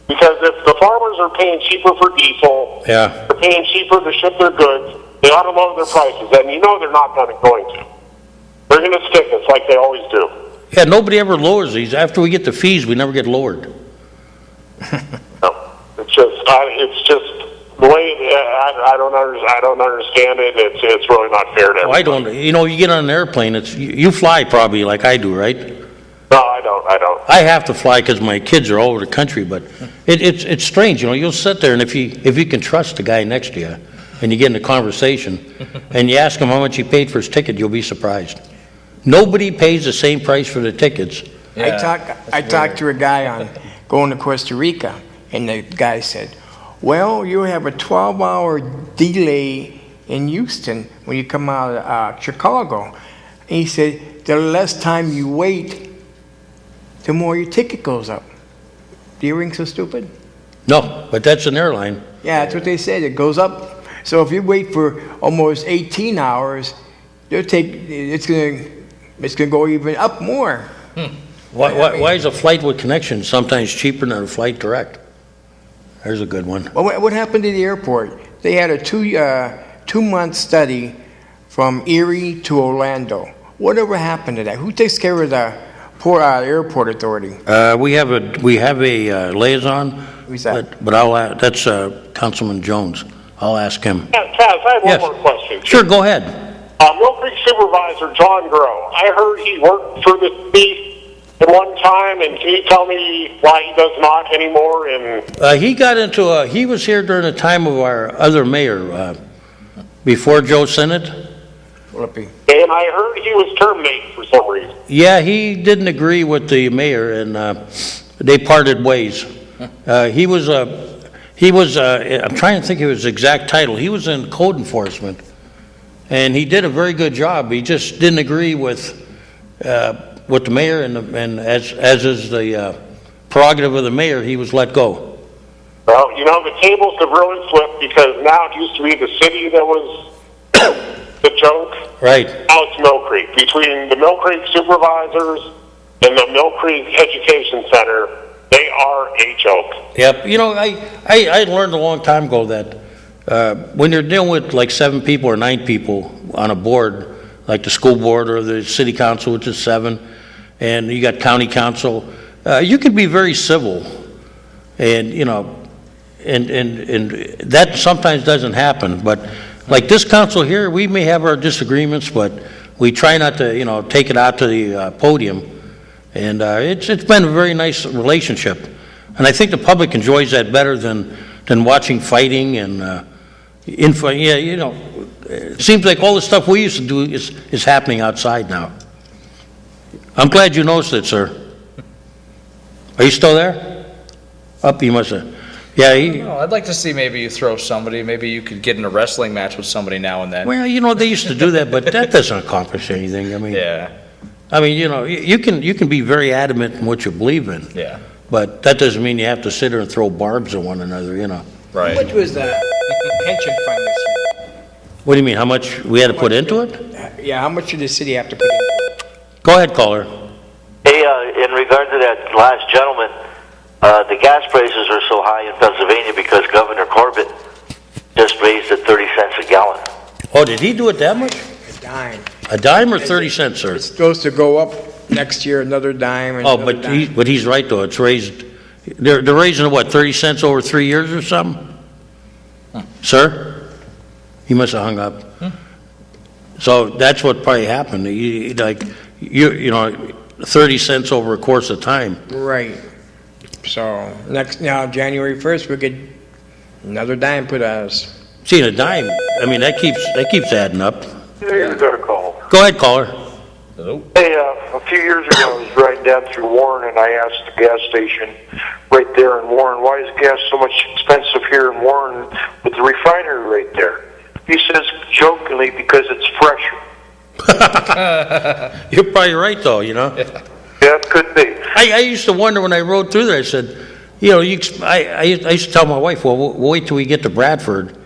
Because if the farmers are paying cheaper for diesel, yeah, they're paying cheaper to ship their goods, they ought to lower their prices, and they're not going to. They're going to stick us like they always do. Yeah, nobody ever lowers these. After we get the fees, we never get lowered. No, it's just the way I don't understand it. It's really not fair to everybody. I don't. You get on an airplane. You fly probably like I do, right? No, I don't. I have to fly because my kids are all over the country, but it's strange. You'll sit there, and if you can trust the guy next to you, and you get in a conversation, and you ask him how much he paid for his ticket, you'll be surprised. Nobody pays the same price for the tickets. Yeah, I talked to a guy on going to Costa Rica, and the guy said, Well, you have a 12-hour delay in Houston when you come out of Chicago. And he said, the less time you wait, the more your ticket goes up. Do you ring so stupid? No, but that's an airline. Yeah, that's what they said. It goes up. So if you wait for almost 18 hours, it's gonna go even up more. Why is a flight with connection sometimes cheaper than a flight direct? There's a good one. Well, what happened to the airport? They had a 2-month study from Erie to Orlando. Whatever happened to that? Who takes care of the airport authority? We have a liaison. Who's that? But that's Councilman Jones. I'll ask him. Yeah, Taz, I have Yes. one more question. Sure, go ahead. Mill Creek Supervisor John Grow. I heard he worked for the city at one time, and can you tell me why he does not anymore? And He got into he was here during the time of our other mayor, before Joe Sinnott. Flippy. and I heard he was terminated for some reason. Yeah, he didn't agree with the mayor, and they parted ways. He was, I'm trying to think of his exact title. He was in code enforcement, and he did a very good job. He just didn't agree with the mayor, and as is the prerogative of the mayor, he was let go. Well, you know, the tables have really flipped because now it used to be the city that was the joke. Right. Now it's Mill Creek. Between the Mill Creek supervisors and the Mill Creek Education Center, they are a joke. Yep. You know, I learned a long time ago that when you're dealing with like 7 people or 9 people on a board, like the school board or the city council, which is 7, and you got county council, you can be very civil, and you know, and that sometimes doesn't happen. But like this council here, we may have our disagreements, but we try not to, you know, take it out to the podium. And it's been a very nice relationship, and I think the public enjoys that better than watching fighting and info. Yeah, you know, it seems like all the stuff we used to do is happening outside now. I'm glad you noticed it, sir. Are you still there? Up, you must have. Yeah. No, I'd like to see maybe you throw somebody. Maybe you could get in a wrestling match with somebody now and then. Well, you know, they used to do that, but that doesn't accomplish anything. I mean. Yeah. I mean, you know, you can be very adamant in what you believe in. Yeah. But that doesn't mean you have to sit there and throw barbs at one another, you know. Right. How much was the pension fund this year? What do you mean, how much we had to put into it? Yeah, how much did the city have to put in? Go ahead, caller. Hey, in regard to that last gentleman, the gas prices are so high in Pennsylvania because Governor Corbett just raised it 30 cents a gallon. Oh, did he do it that much? A dime. A dime or 30 cents, sir? It's supposed to go up next year, another dime. And Oh, another dime. but he's right, though. It's raised, they're raising it, what, 30 cents over 3 years or something? Sir? He must have hung up. So that's what probably happened. You know, 30 cents over a course of time. Right. So now January 1st, we'll get another dime put on us. See, a dime, I mean, that keeps adding up. Here's got a call. Go ahead, caller. Hello. Hey, a few years ago, I was riding down through Warren, and I asked the gas station right there in Warren, why is gas so much expensive here in Warren with the refinery right there? He says jokingly, because it's fresher. You're probably right, though, you know. Yeah, it could be. I used to wonder when I rode through there, I said, you know, I used to tell my wife, well, we'll wait till we get to Bradford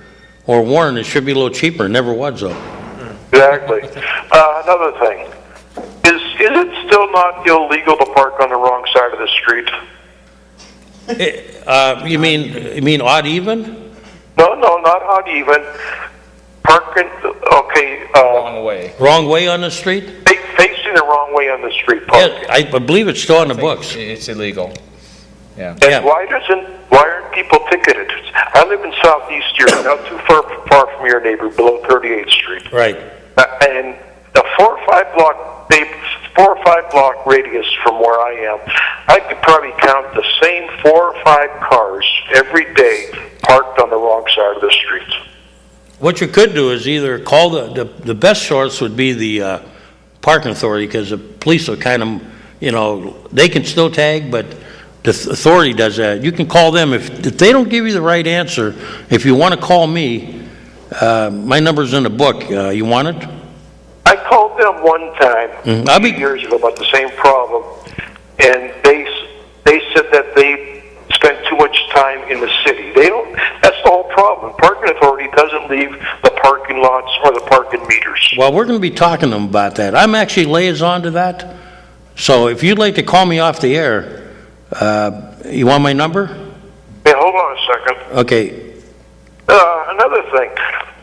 or Warren. It should be a little cheaper. It never was, though. Exactly. Another thing. Is it still not illegal to park on the wrong side of the street? You mean odd even? No, not odd even. Parking, okay, Wrong way. Wrong way on the street? facing the wrong way on the street parking. Yeah, I believe it's still on the books. It's illegal. Yeah. And Yeah. why aren't people ticketed? I live in southeast here, not too far from your neighbor, below 38th Street. Right. And a 4 or 5 block radius from where I am, I could probably count the same 4 or 5 cars every day parked on the wrong side of the street. What you could do is either call the best source would be the parking authority, because the police are kind of, you know, they can still tag, but the authority does that. You can call them. If they don't give you the right answer, if you want to call me, my number's in the book. You want it? I called them one time, I'll a be- few years ago, about the same problem, and they said that they spend too much time in the city. They don't. That's the whole problem. Parking authority doesn't leave the parking lots or the parking meters. Well, we're going to be talking to them about that. I'm actually liaison to that. So if you'd like to call me off the air, you want my number? Hey, hold on a second. Okay. Another thing.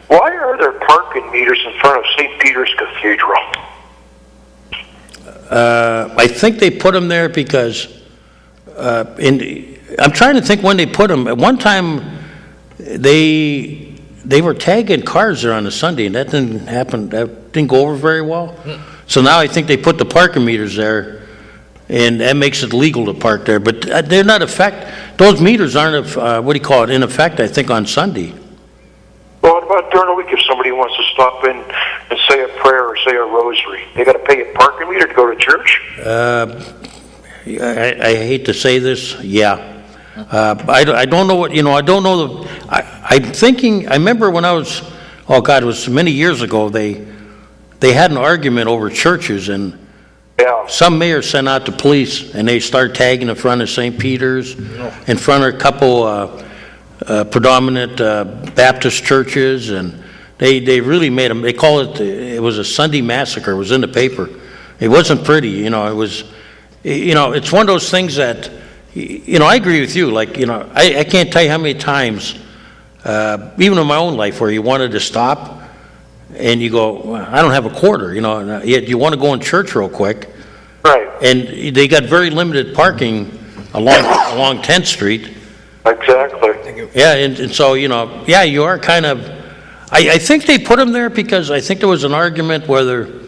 Why are there parking meters in front of St. Peter's Cathedral? I think they put them there because, I'm trying to think when they put them. At one time, they were tagging cars there on a Sunday, and that didn't happen. That didn't go over very well. So now I think they put the parking meters there, and that makes it legal to park there. But they're not those meters aren't, in effect, I think, on Sunday. Well, what about during the week if somebody wants to stop in and say a prayer or say a rosary? They got to pay a parking meter to go to church? I hate to say this, yeah. I don't know what, I don't know I'm thinking, I remember when I was, it was many years ago, they had an argument over churches, and some mayor sent out the police, and they started tagging in front of St. Peter's, in front of a couple predominant Baptist churches, and they really made them, they call it was a Sunday massacre. It was in the paper. It wasn't pretty, it was, it's one of those things that, I agree with you, like, I can't tell you how many times, even in my own life, where you wanted to stop, and you go, well, I don't have a quarter, yet you want to go in church real quick. Right. And they got very limited parking along 10th Street. Exactly. Yeah, and so, you are kind of, I think they put them there because I think there was an argument whether,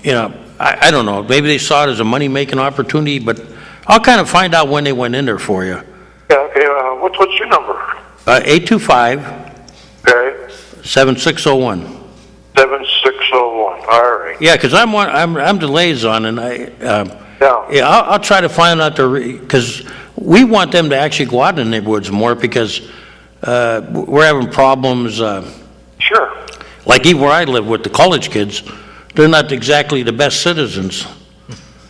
I don't know, maybe they saw it as a money-making opportunity, but I'll kind of find out when they went in there for you. Yeah, okay, what's your number? 825 Okay. 7601. 7601, all right. Yeah, because I'm the liaison, and I'll try to find out because we want them to actually go out in the neighborhoods more because we're having problems. Sure. Like even where I live with the college kids, they're not exactly the best citizens.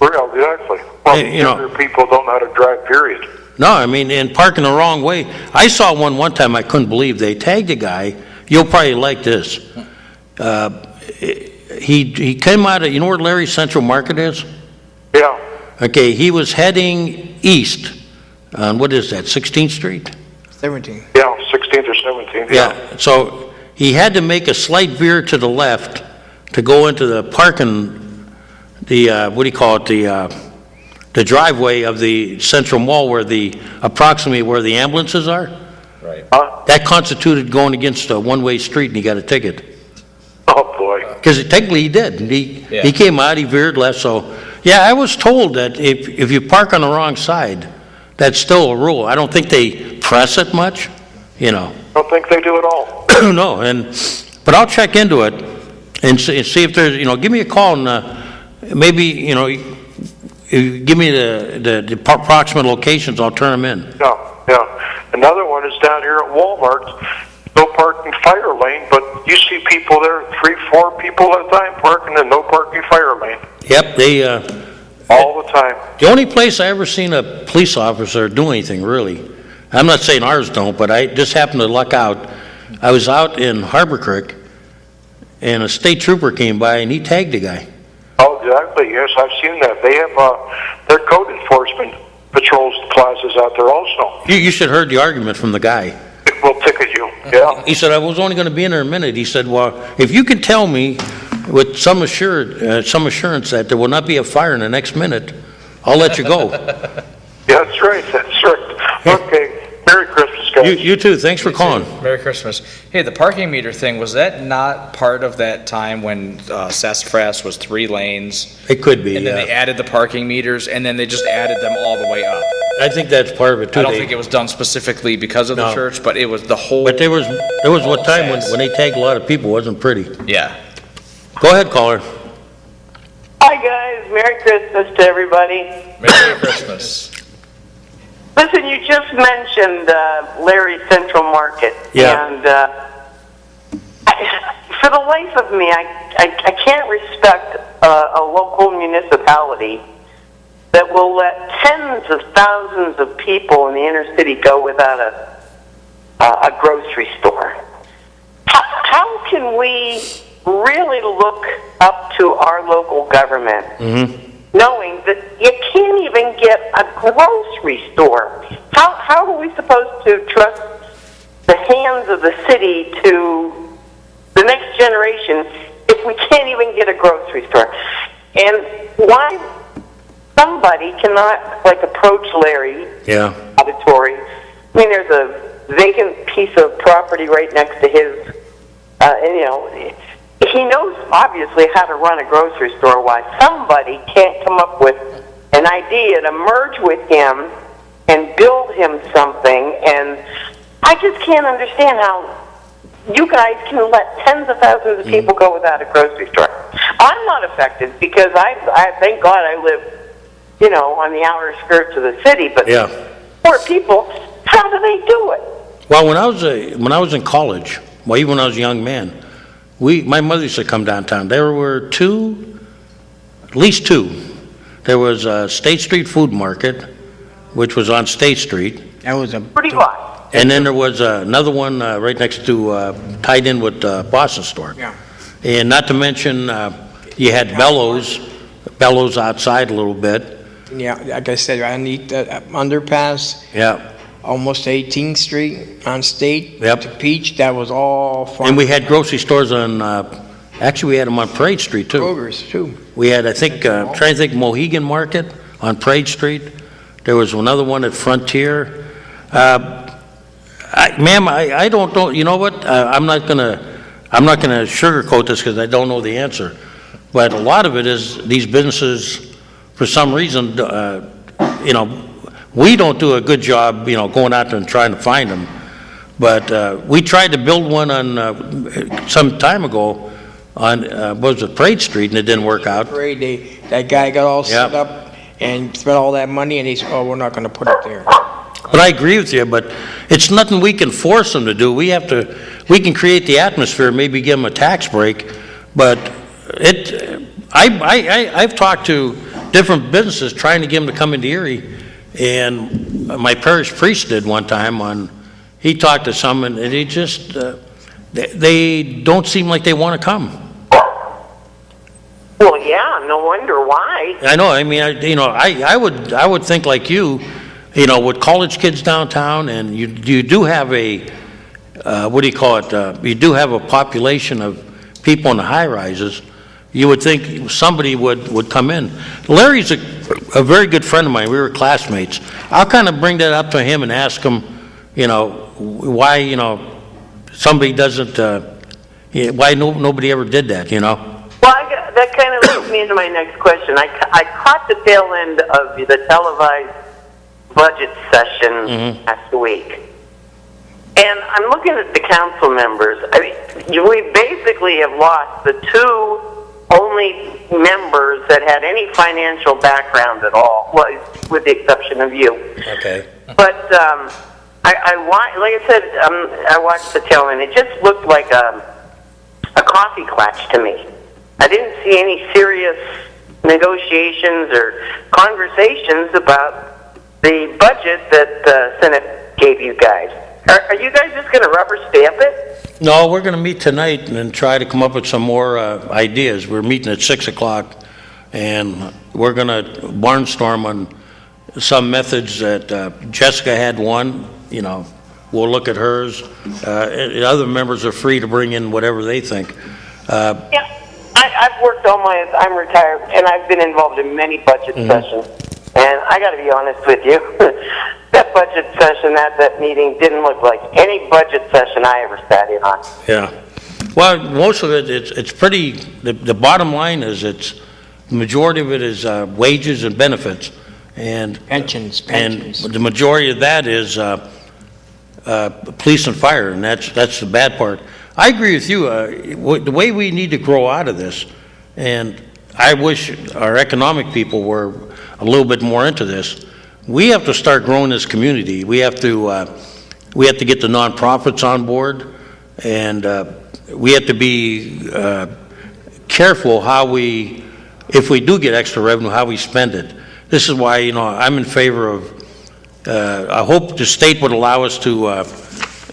Real, exactly. Well, younger people don't know how to drive, period. No, I mean, and parking the wrong way. I saw one time I couldn't believe they tagged a guy. You'll probably like this. He came out of, where Larry Central Market is? Yeah. Okay, he was heading east on, what is that, 16th Street? 17. Yeah, 16th or 17th. Yeah, so he had to make a slight veer to the left to go into the parking, the driveway of the Central Mall approximately where the ambulances are. Right. That constituted going against a one-way street, and he got a ticket. Oh, boy. Because technically he did. He came out, he veered left, so, yeah, I was told that if you park on the wrong side, that's still a rule. I don't think they press it much, Don't think they do at all. No, but I'll check into it and see if there's, give me a call and maybe, give me the approximate locations, I'll turn them in. Yeah. Another one is down here at Walmart. No parking fire lane, but you see people there, 3-4 people at a time parking in no parking fire lane. Yep, they... all the time. The only place I ever seen a police officer do anything, really, I'm not saying ours don't, but I just happened to luck out. I was out in Harbor Creek, and a state trooper came by, and he tagged a guy. Oh, exactly, yes, I've seen that. They have their code enforcement patrols classes out there also. You should have heard the argument from the guy. We'll ticket you, yeah. He said, I was only going to be in there a minute. He said, well, if you can tell me with some assurance that there will not be a fire in the next minute, I'll let you go. Yeah, that's right. Okay, Merry Christmas, guys. You too. Thanks for calling. Merry Christmas. Hey, the parking meter thing, was that not part of that time when Sassafras was 3 lanes? It could be, And then they added the parking meters, and then they just added them all the way up? I think that's part of it too. I don't think it was done specifically because of the church, but it was the whole... But there was one time when they tagged a lot of people, it wasn't pretty. Yeah. Go ahead, caller. Hi, guys. Merry Christmas to everybody. Merry Christmas. Listen, you just mentioned Larry's Central Market. Yeah. And for the life of me, I can't respect a local municipality that will let tens of thousands of people in the inner city go without a grocery store. How can we really look up to our local government, knowing that you can't even get a grocery store? How are we supposed to trust the hands of the city to the next generation if we can't even get a grocery store? And why somebody cannot approach Larry Auditory? I mean, there's a vacant piece of property right next to his, and he knows obviously how to run a grocery store. Why somebody can't come up with an idea to merge with him and build him something? And I just can't understand how you guys can let tens of thousands of people go without a grocery store. I'm not affected because I thank God I live, on the outer skirts of the city. But poor people, how do they do it? Well, when I was in college, even when I was a young man, my mother used to come downtown. There were at least two. There was a State Street Food Market, which was on State Street. That was a pretty lot. And then there was another one right next to, tied in with Boston Store. Yeah. And not to mention, you had Bellows outside a little bit. Yeah, like I said, I need the underpass. Yeah. Almost 18th Street on State Yep. to Peach. That was all fun. And we had grocery stores on, actually we had them on Parade Street too. Kroger's too. We had, I think, trying to think, Mohegan Market on Parade Street. There was another one at Frontier. Ma'am, I don't know. You know what? I'm not gonna sugarcoat this because I don't know the answer. But a lot of it is these businesses, for some reason, we don't do a good job, going out there and trying to find them. But we tried to build one on some time ago on was it Parade Street, and it didn't work out. Parade, that guy got all set up and spent all that money, and he said, "Oh, we're not going to put it there." But I agree with you, but it's nothing we can force them to do. We can create the atmosphere, maybe give them a tax break, but I've talked to different businesses trying to get them to come into Erie, and my parish priest did one time he talked to some, and he just, they don't seem like they want to come. Well, yeah, no wonder why. I know, I mean, I would think like you, with college kids downtown, and you do have a, you do have a population of people in the high rises. You would think somebody would come in. Larry's a very good friend of mine. We were classmates. I'll kind of bring that up to him and ask him, why, somebody doesn't, why nobody ever did that, Well, that kind of leads me into my next question. I caught the tail end of the televised budget session last week. And I'm looking at the council members. I mean, we basically have lost the two only members that had any financial background at all, well, with the exception of you. Okay. But like I said, I watched the tail end. It just looked like a coffee klatch to me. I didn't see any serious negotiations or conversations about the budget that the Senate gave you guys. Are you guys just going to rubber stamp it? No, we're going to meet tonight and try to come up with some more ideas. We're meeting at 6 o'clock, and we're going to barnstorm on some methods that Jessica had one. We'll look at hers. Other members are free to bring in whatever they think. Yeah, I've worked I'm retired, and I've been involved in many budget sessions. And I got to be honest with you, that budget session at that meeting didn't look like any budget session I ever sat in on. Yeah. Well, most of it's pretty, the bottom line is the majority of it is wages and benefits. And Pensions. And the majority of that is police and fire, and that's the bad part. I agree with you. The way we need to grow out of this, and I wish our economic people were a little bit more into this. we have to start growing this community. We have to get the nonprofits on board, and we have to be careful if we do get extra revenue, how we spend it. This is why, I'm in favor of, I hope the state would allow us to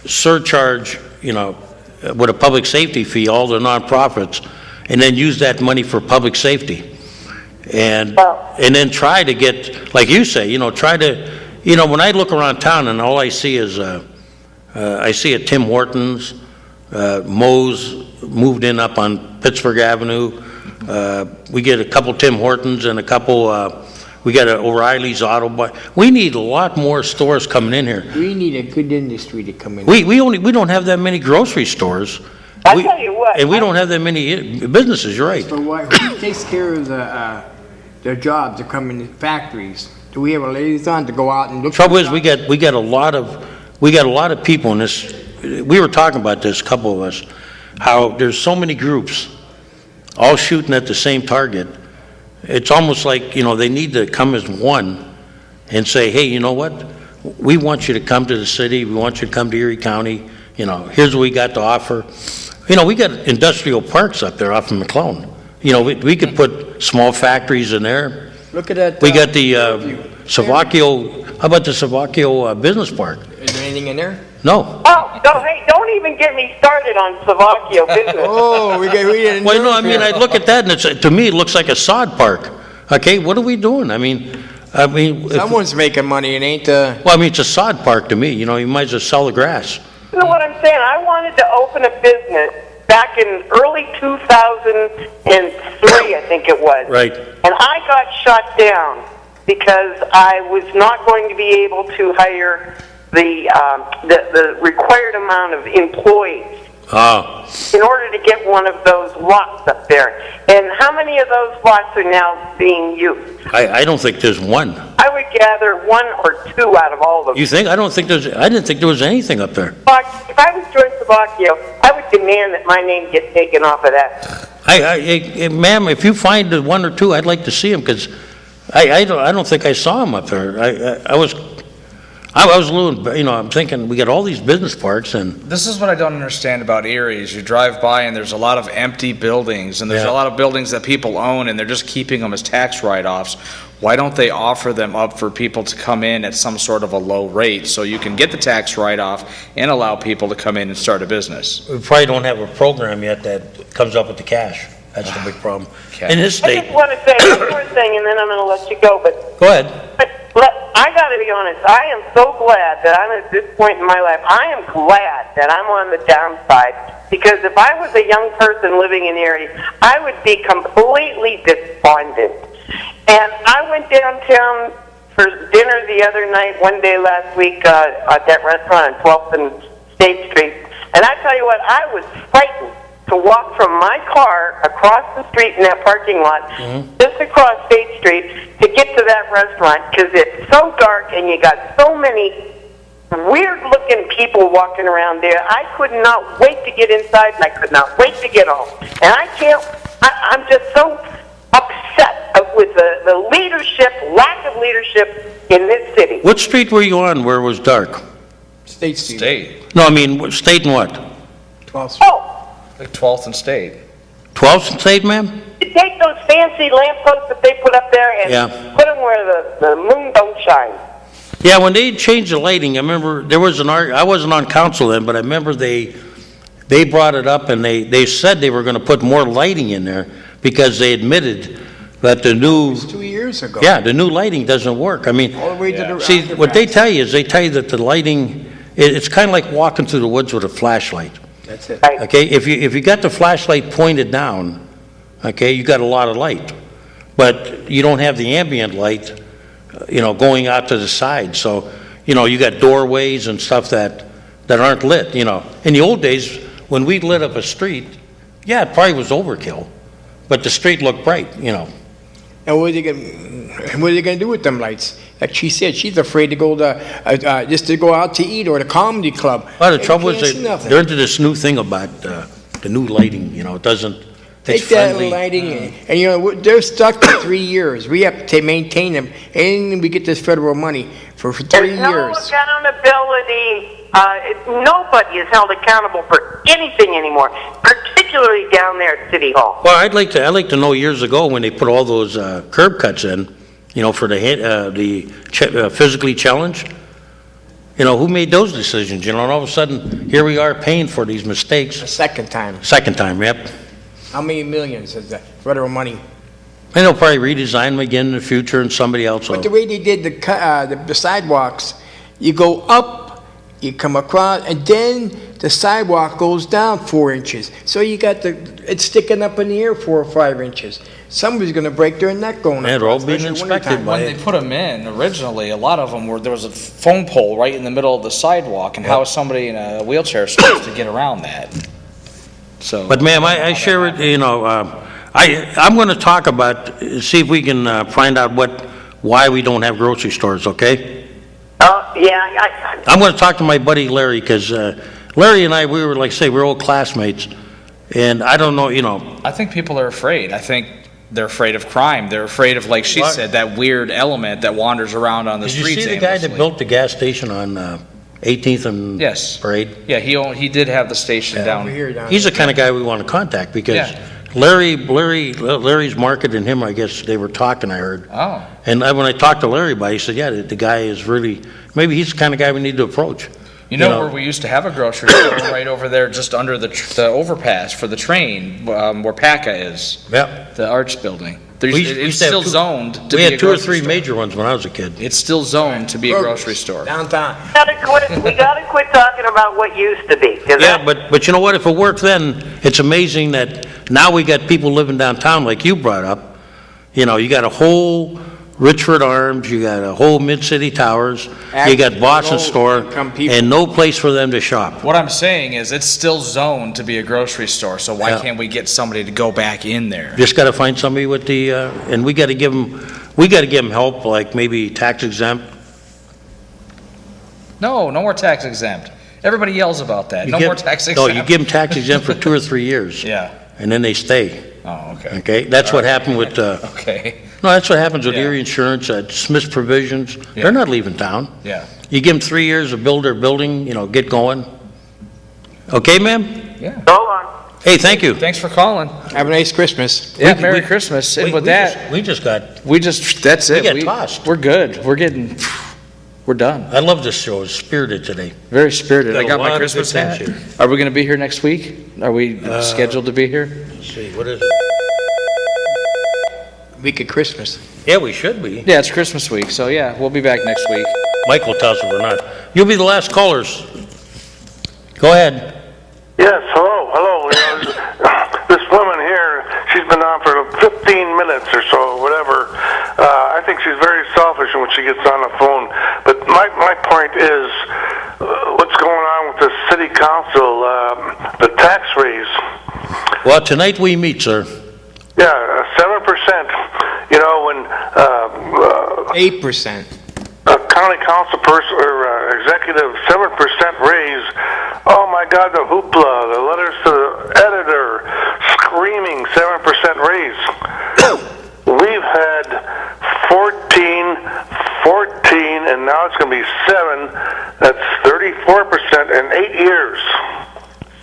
surcharge, with a public safety fee, all the nonprofits, and then use that money for public safety. And then try to get, like you say, try to, when I look around town and all I see is, I see a Tim Hortons, Moe's moved in up on Pittsburgh Avenue. We get a couple Tim Hortons and a couple, we got an O'Reilly's Auto Body. We need a lot more stores coming in here. We need a good industry to come in. We don't have that many grocery stores. I tell you what. And we don't have that many businesses, you're right. But who takes care of the jobs that come in the factories? Do we have a liaison to go out and look? Trouble is, we got a lot of people in this. We were talking about this, a couple of us, how there's so many groups all shooting at the same target. It's almost like, they need to come as one and say, hey, you know what? We want you to come to the city. We want you to come to Erie County. Here's what we got to offer. We got industrial parks up there off of McClone. We could put small factories in there. Look at that. We got the Savacchio, how about the Savacchio Business Park? Is there anything in there? No. Oh, hey, don't even get me started on Savacchio business. Oh, we didn't. Well, no, I mean, I look at that and to me, it looks like a sod park. Okay, what are we doing? I mean. Someone's making money, it ain't. Well, I mean, it's a sod park to me. You might as well sell the grass. You know what I'm saying? I wanted to open a business back in early 2003, I think it was. Right. And I got shut down because I was not going to be able to hire the required amount of employees in order to get one of those lots up there. And how many of those lots are now being used? I don't think there's one. I would gather 1 or 2 out of all of them. You think? I didn't think there was anything up there. But if I was Joyce Savacchio, I would demand that my name get taken off of that. Ma'am, if you find 1 or 2, I'd like to see them because I don't think I saw them up there. I was a little, I'm thinking we got all these business parks and. This is what I don't understand about Erie is you drive by and there's a lot of empty buildings and there's a lot of buildings that people own and they're just keeping them as tax write-offs. Why don't they offer them up for people to come in at some sort of a low rate so you can get the tax write-off and allow people to come in and start a business? We probably don't have a program yet that comes up with the cash. That's the big problem. Okay. In this state. I just want to say one more thing and then I'm going to let you go. But go ahead. I got to be honest, I am so glad that I'm at this point in my life. I am glad that I'm on the downside because if I was a young person living in Erie, I would be completely despondent. And I went downtown for dinner the other night, one day last week, at that restaurant on 12th and State Street. And I tell you what, I was frightened to walk from my car across the street in that parking lot, just across State Street, to get to that restaurant, because it's so dark and you got so many weird-looking people walking around there. I could not wait to get inside, and I could not wait to get home. And I'm just so upset with the leadership, lack of leadership in this city. What street were you on where it was dark? State Street. State. No, I mean, state and what? 12th Street. Oh! Like 12th and State. 12th and State, ma'am? You take those fancy lampposts that they put up there and put them where the moon don't shine. Yeah, when they changed the lighting, I remember there was I wasn't on council then, but I remember they brought it up and they said they were going to put more lighting in there because they admitted that the new. It was 2 years ago. Yeah, the new lighting doesn't work. I mean, All the way to the see, what they tell you is they tell you that the lighting, it's kind of like walking through the woods with a flashlight. That's it. Okay, if you got the flashlight pointed down, okay, you got a lot of light, but you don't have the ambient light, going out to the side. So, you got doorways and stuff that aren't lit. In the old days when we lit up a street, yeah, it probably was overkill, but the street looked bright. And what are they going to do with them lights? Like she said, she's afraid to go to just to go out to eat or the comedy club. Well, the trouble You can't is see nothing. they're into this new thing about the new lighting. It doesn't Take that lighting, and you know, they're stuck for 3 years. We have to maintain them, and we get this federal money for 3 There's no years. accountability. Nobody is held accountable for anything anymore, particularly down there at City Hall. Well, I'd like to know years ago when they put all those curb cuts in, you know, for the physically challenged. You know, who made those decisions? You know, and all of a sudden, here we are paying for these mistakes. The second time. Second time, yep. How many millions is that federal money? And they'll probably redesign them again in the future, and somebody else will. But the way they did the sidewalks, you go up, you come across, and then the sidewalk goes down 4 inches. So you got it's sticking up in the air 4 or 5 inches. Somebody's going to break their neck going And they're all across, being especially inspected wintertime. by When they put them in originally, a lot of them there was a phone pole right in the middle of the sidewalk, and how is somebody in a wheelchair supposed to get around that? So. But ma'am, I share it, you know, I'm going to talk about, see if we can find out why we don't have grocery stores, okay? Yeah, I'm going to talk to my buddy Larry, because Larry and I, we were, like I say, we're old classmates, and I don't know, you know. I think people are afraid. I think they're afraid of crime. They're afraid of, like she said, that weird element that wanders around on the streets. Did you see the guy that built the gas station on 18th and Yes. Parade? Yeah, he did have the station down. Over here, down He's the there. kind of guy we want to contact, because Yeah. Larry's market and him, I guess they were talking, I heard. Oh. And when I talked to Larry about it, he said, yeah, the guy is really, maybe he's the kind of guy we need to approach. You know where we used to have a grocery store? Right over there, just under the overpass for the train, where PACA is. Yep. The Arch Building. We It's used to have still two- zoned to We be a had 2 or grocery 3 store. major ones when I was a kid. It's still zoned to be a grocery store. Downtown. we gotta quit talking about what used to be. 'Cause Yeah, but you know what? If it worked then, it's amazing that now we got people living downtown like you brought up. You know, you got a whole Richford Arms, you got a whole Mid-City Towers, you got Boston Store, low-income people. and no place for them to shop. What I'm saying is it's still zoned to be a grocery store, so why Yeah. can't we get somebody to go back in there? Just got to find somebody with the, and we got to give them help, like maybe tax exempt. No more tax exempt. Everybody yells about that. You No give- more tax No, exempt. you give them tax exempt for 2 or 3 years. Yeah. And then they stay, Oh, okay. okay? That's what happened with, Okay. no, that's what happens with Yeah. Erie Insurance, Smith's Provisions. Yeah. They're not leaving town. Yeah. You give them 3 years to build their building, you know, get going. Okay, ma'am? Yeah. Hold on. Hey, thank you. Thanks for calling. Have a nice Christmas. Yeah, Merry Christmas. And with that, We just got, that's it. got tossed. We're good. We're done. I love this show, it's spirited today. Very spirited. Got I a got lot my of Christmas good hat. things here. Are we going to be here next week? Are we scheduled to be here? Let's see, what is it? Week of Christmas. Yeah, we should be. Yeah, it's Christmas week, so yeah, we'll be back next week. Mike will tell us if we're not. You'll be the last callers. Go ahead. Yes, hello. You know, this woman here, she's been on for 15 minutes or so, whatever. I think she's very selfish when she gets on the phone. But my point is, what's going on with the city council, the tax raise? Well, tonight we meet, sir. Yeah, 7%. You know, when 8%. a county council person or executive 7% raise. Oh my God, the hoopla, the letters to the editor screaming 7% raise. We've had 14, and now it's going to be 7. That's 34% in 8 years.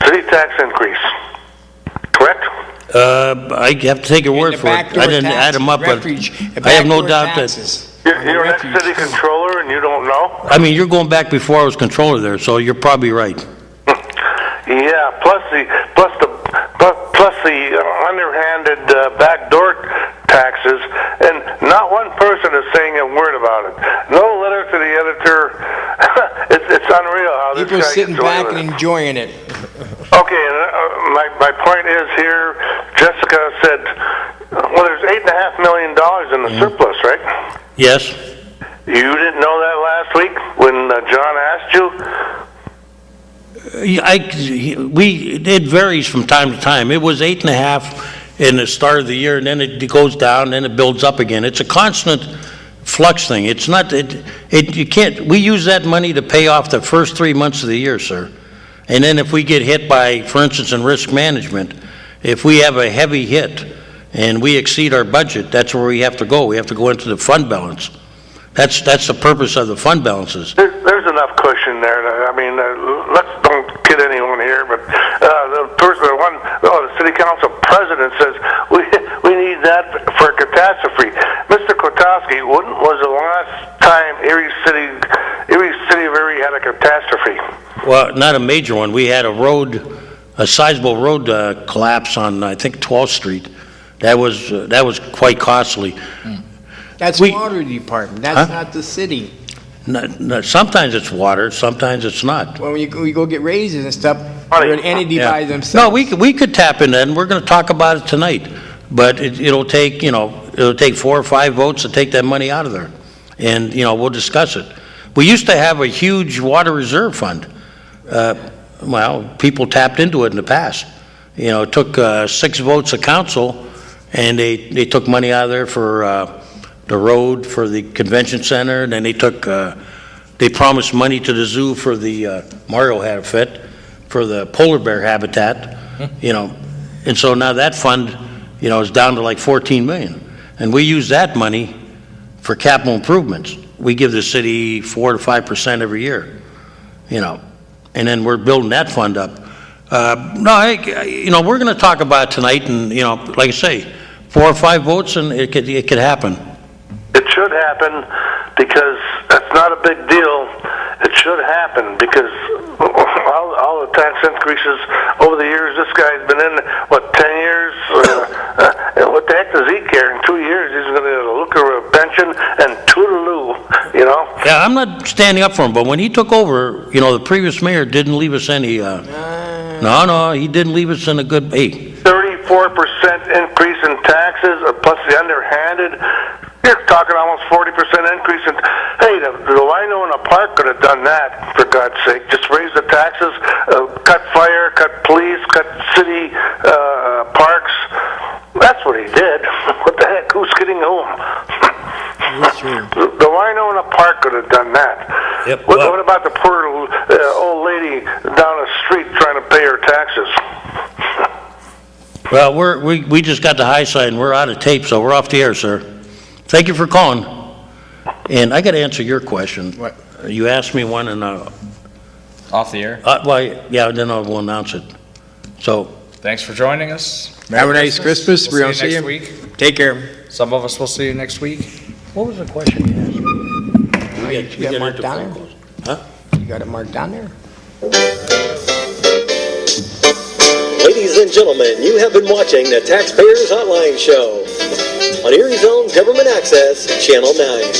City tax increase. Correct? I have to take your word the for it. backdoor I didn't tax, add them up, but refuge, I have no backdoor doubt that, taxes You're on the an refuge. ex-city controller and you don't know? I mean, you're going back before I was controller there, so you're probably right. Yeah, plus the underhanded backdoor taxes, and not one person is saying a word about it. No letter to the editor. It's unreal how this People guy sitting gets away back with and it. enjoying it. Okay, and my point is here. Jessica said, well, there's $8.5 million in the surplus, right? Yes? You didn't know that last week when John asked you? It varies from time to time. It was 8.5 in the start of the year, and then it goes down, and then it builds up again. It's a constant flux thing. It's not, you can't, we use that money to pay off the first 3 months of the year, sir. And then if we get hit by, for instance, in risk management, if we have a heavy hit and we exceed our budget, that's where we have to go. We have to go into the fund balance. That's the purpose of the fund balances. There's enough cushion there. I mean, let's don't kid anyone here, but the city council president says we need that for a catastrophe. Mr. Kotowski, when was the last time Erie City of Erie had a catastrophe? Well, not a major one. We had a sizable road collapse on, I think, 12th Street. That was quite costly. That's water department, that's not the city. No, sometimes it's water, sometimes it's not. When we go get raises and stuff, they're an entity by themselves. No, we could tap into that, and we're going to talk about it tonight. But it'll take 4 or 5 votes to take that money out of there. And, we'll discuss it. We used to have a huge water reserve fund. People tapped into it in the past. It took 6 votes of council, and they took money out of there for the road, for the convention center, and then they promised money to the zoo for the Mario habitat, for the polar bear habitat, and so now that fund, is down to like 14 million, and we use that money for capital improvements. We give the city 4 to 5% every year, and then we're building that fund up. We're going to talk about it tonight, and like I say, 4 or 5 votes, and it could happen. It should happen because that's not a big deal. It should happen because all the tax increases over the years, this guy's been in, 10 years? What the heck does he care? In 2 years, he's going to get a lucrative pension and toodaloo, Yeah, I'm not standing up for him, but when he took over, the previous mayor didn't leave us any, no, he didn't leave us in a good, 34% increase in taxes, plus the underhanded. You're talking almost 40% increase in. Hey, the Lino in the park could have done that, for God's sake. Just raise the taxes, cut fire, cut police, cut city parks. That's what he did. What the heck? Who's getting home? The Lino in the park could have done that. Yep. What about the poor old lady down the street trying to pay her taxes? Well, we just got the high side, and we're out of tape, so we're off the air, sir. Thank you for calling. And I got to answer your question. What? You asked me one, and Off the air. then I will announce it. So Thanks for joining us. Have a nice Christmas. We'll We'll see you see next you. week. Take care. Some of us will see you next week. what was the question you asked me? You got it marked down there? Huh? You got it marked down there? Ladies and gentlemen, you have been watching the Taxpayers Hotline Show on Erie's own Government Access, Channel 9.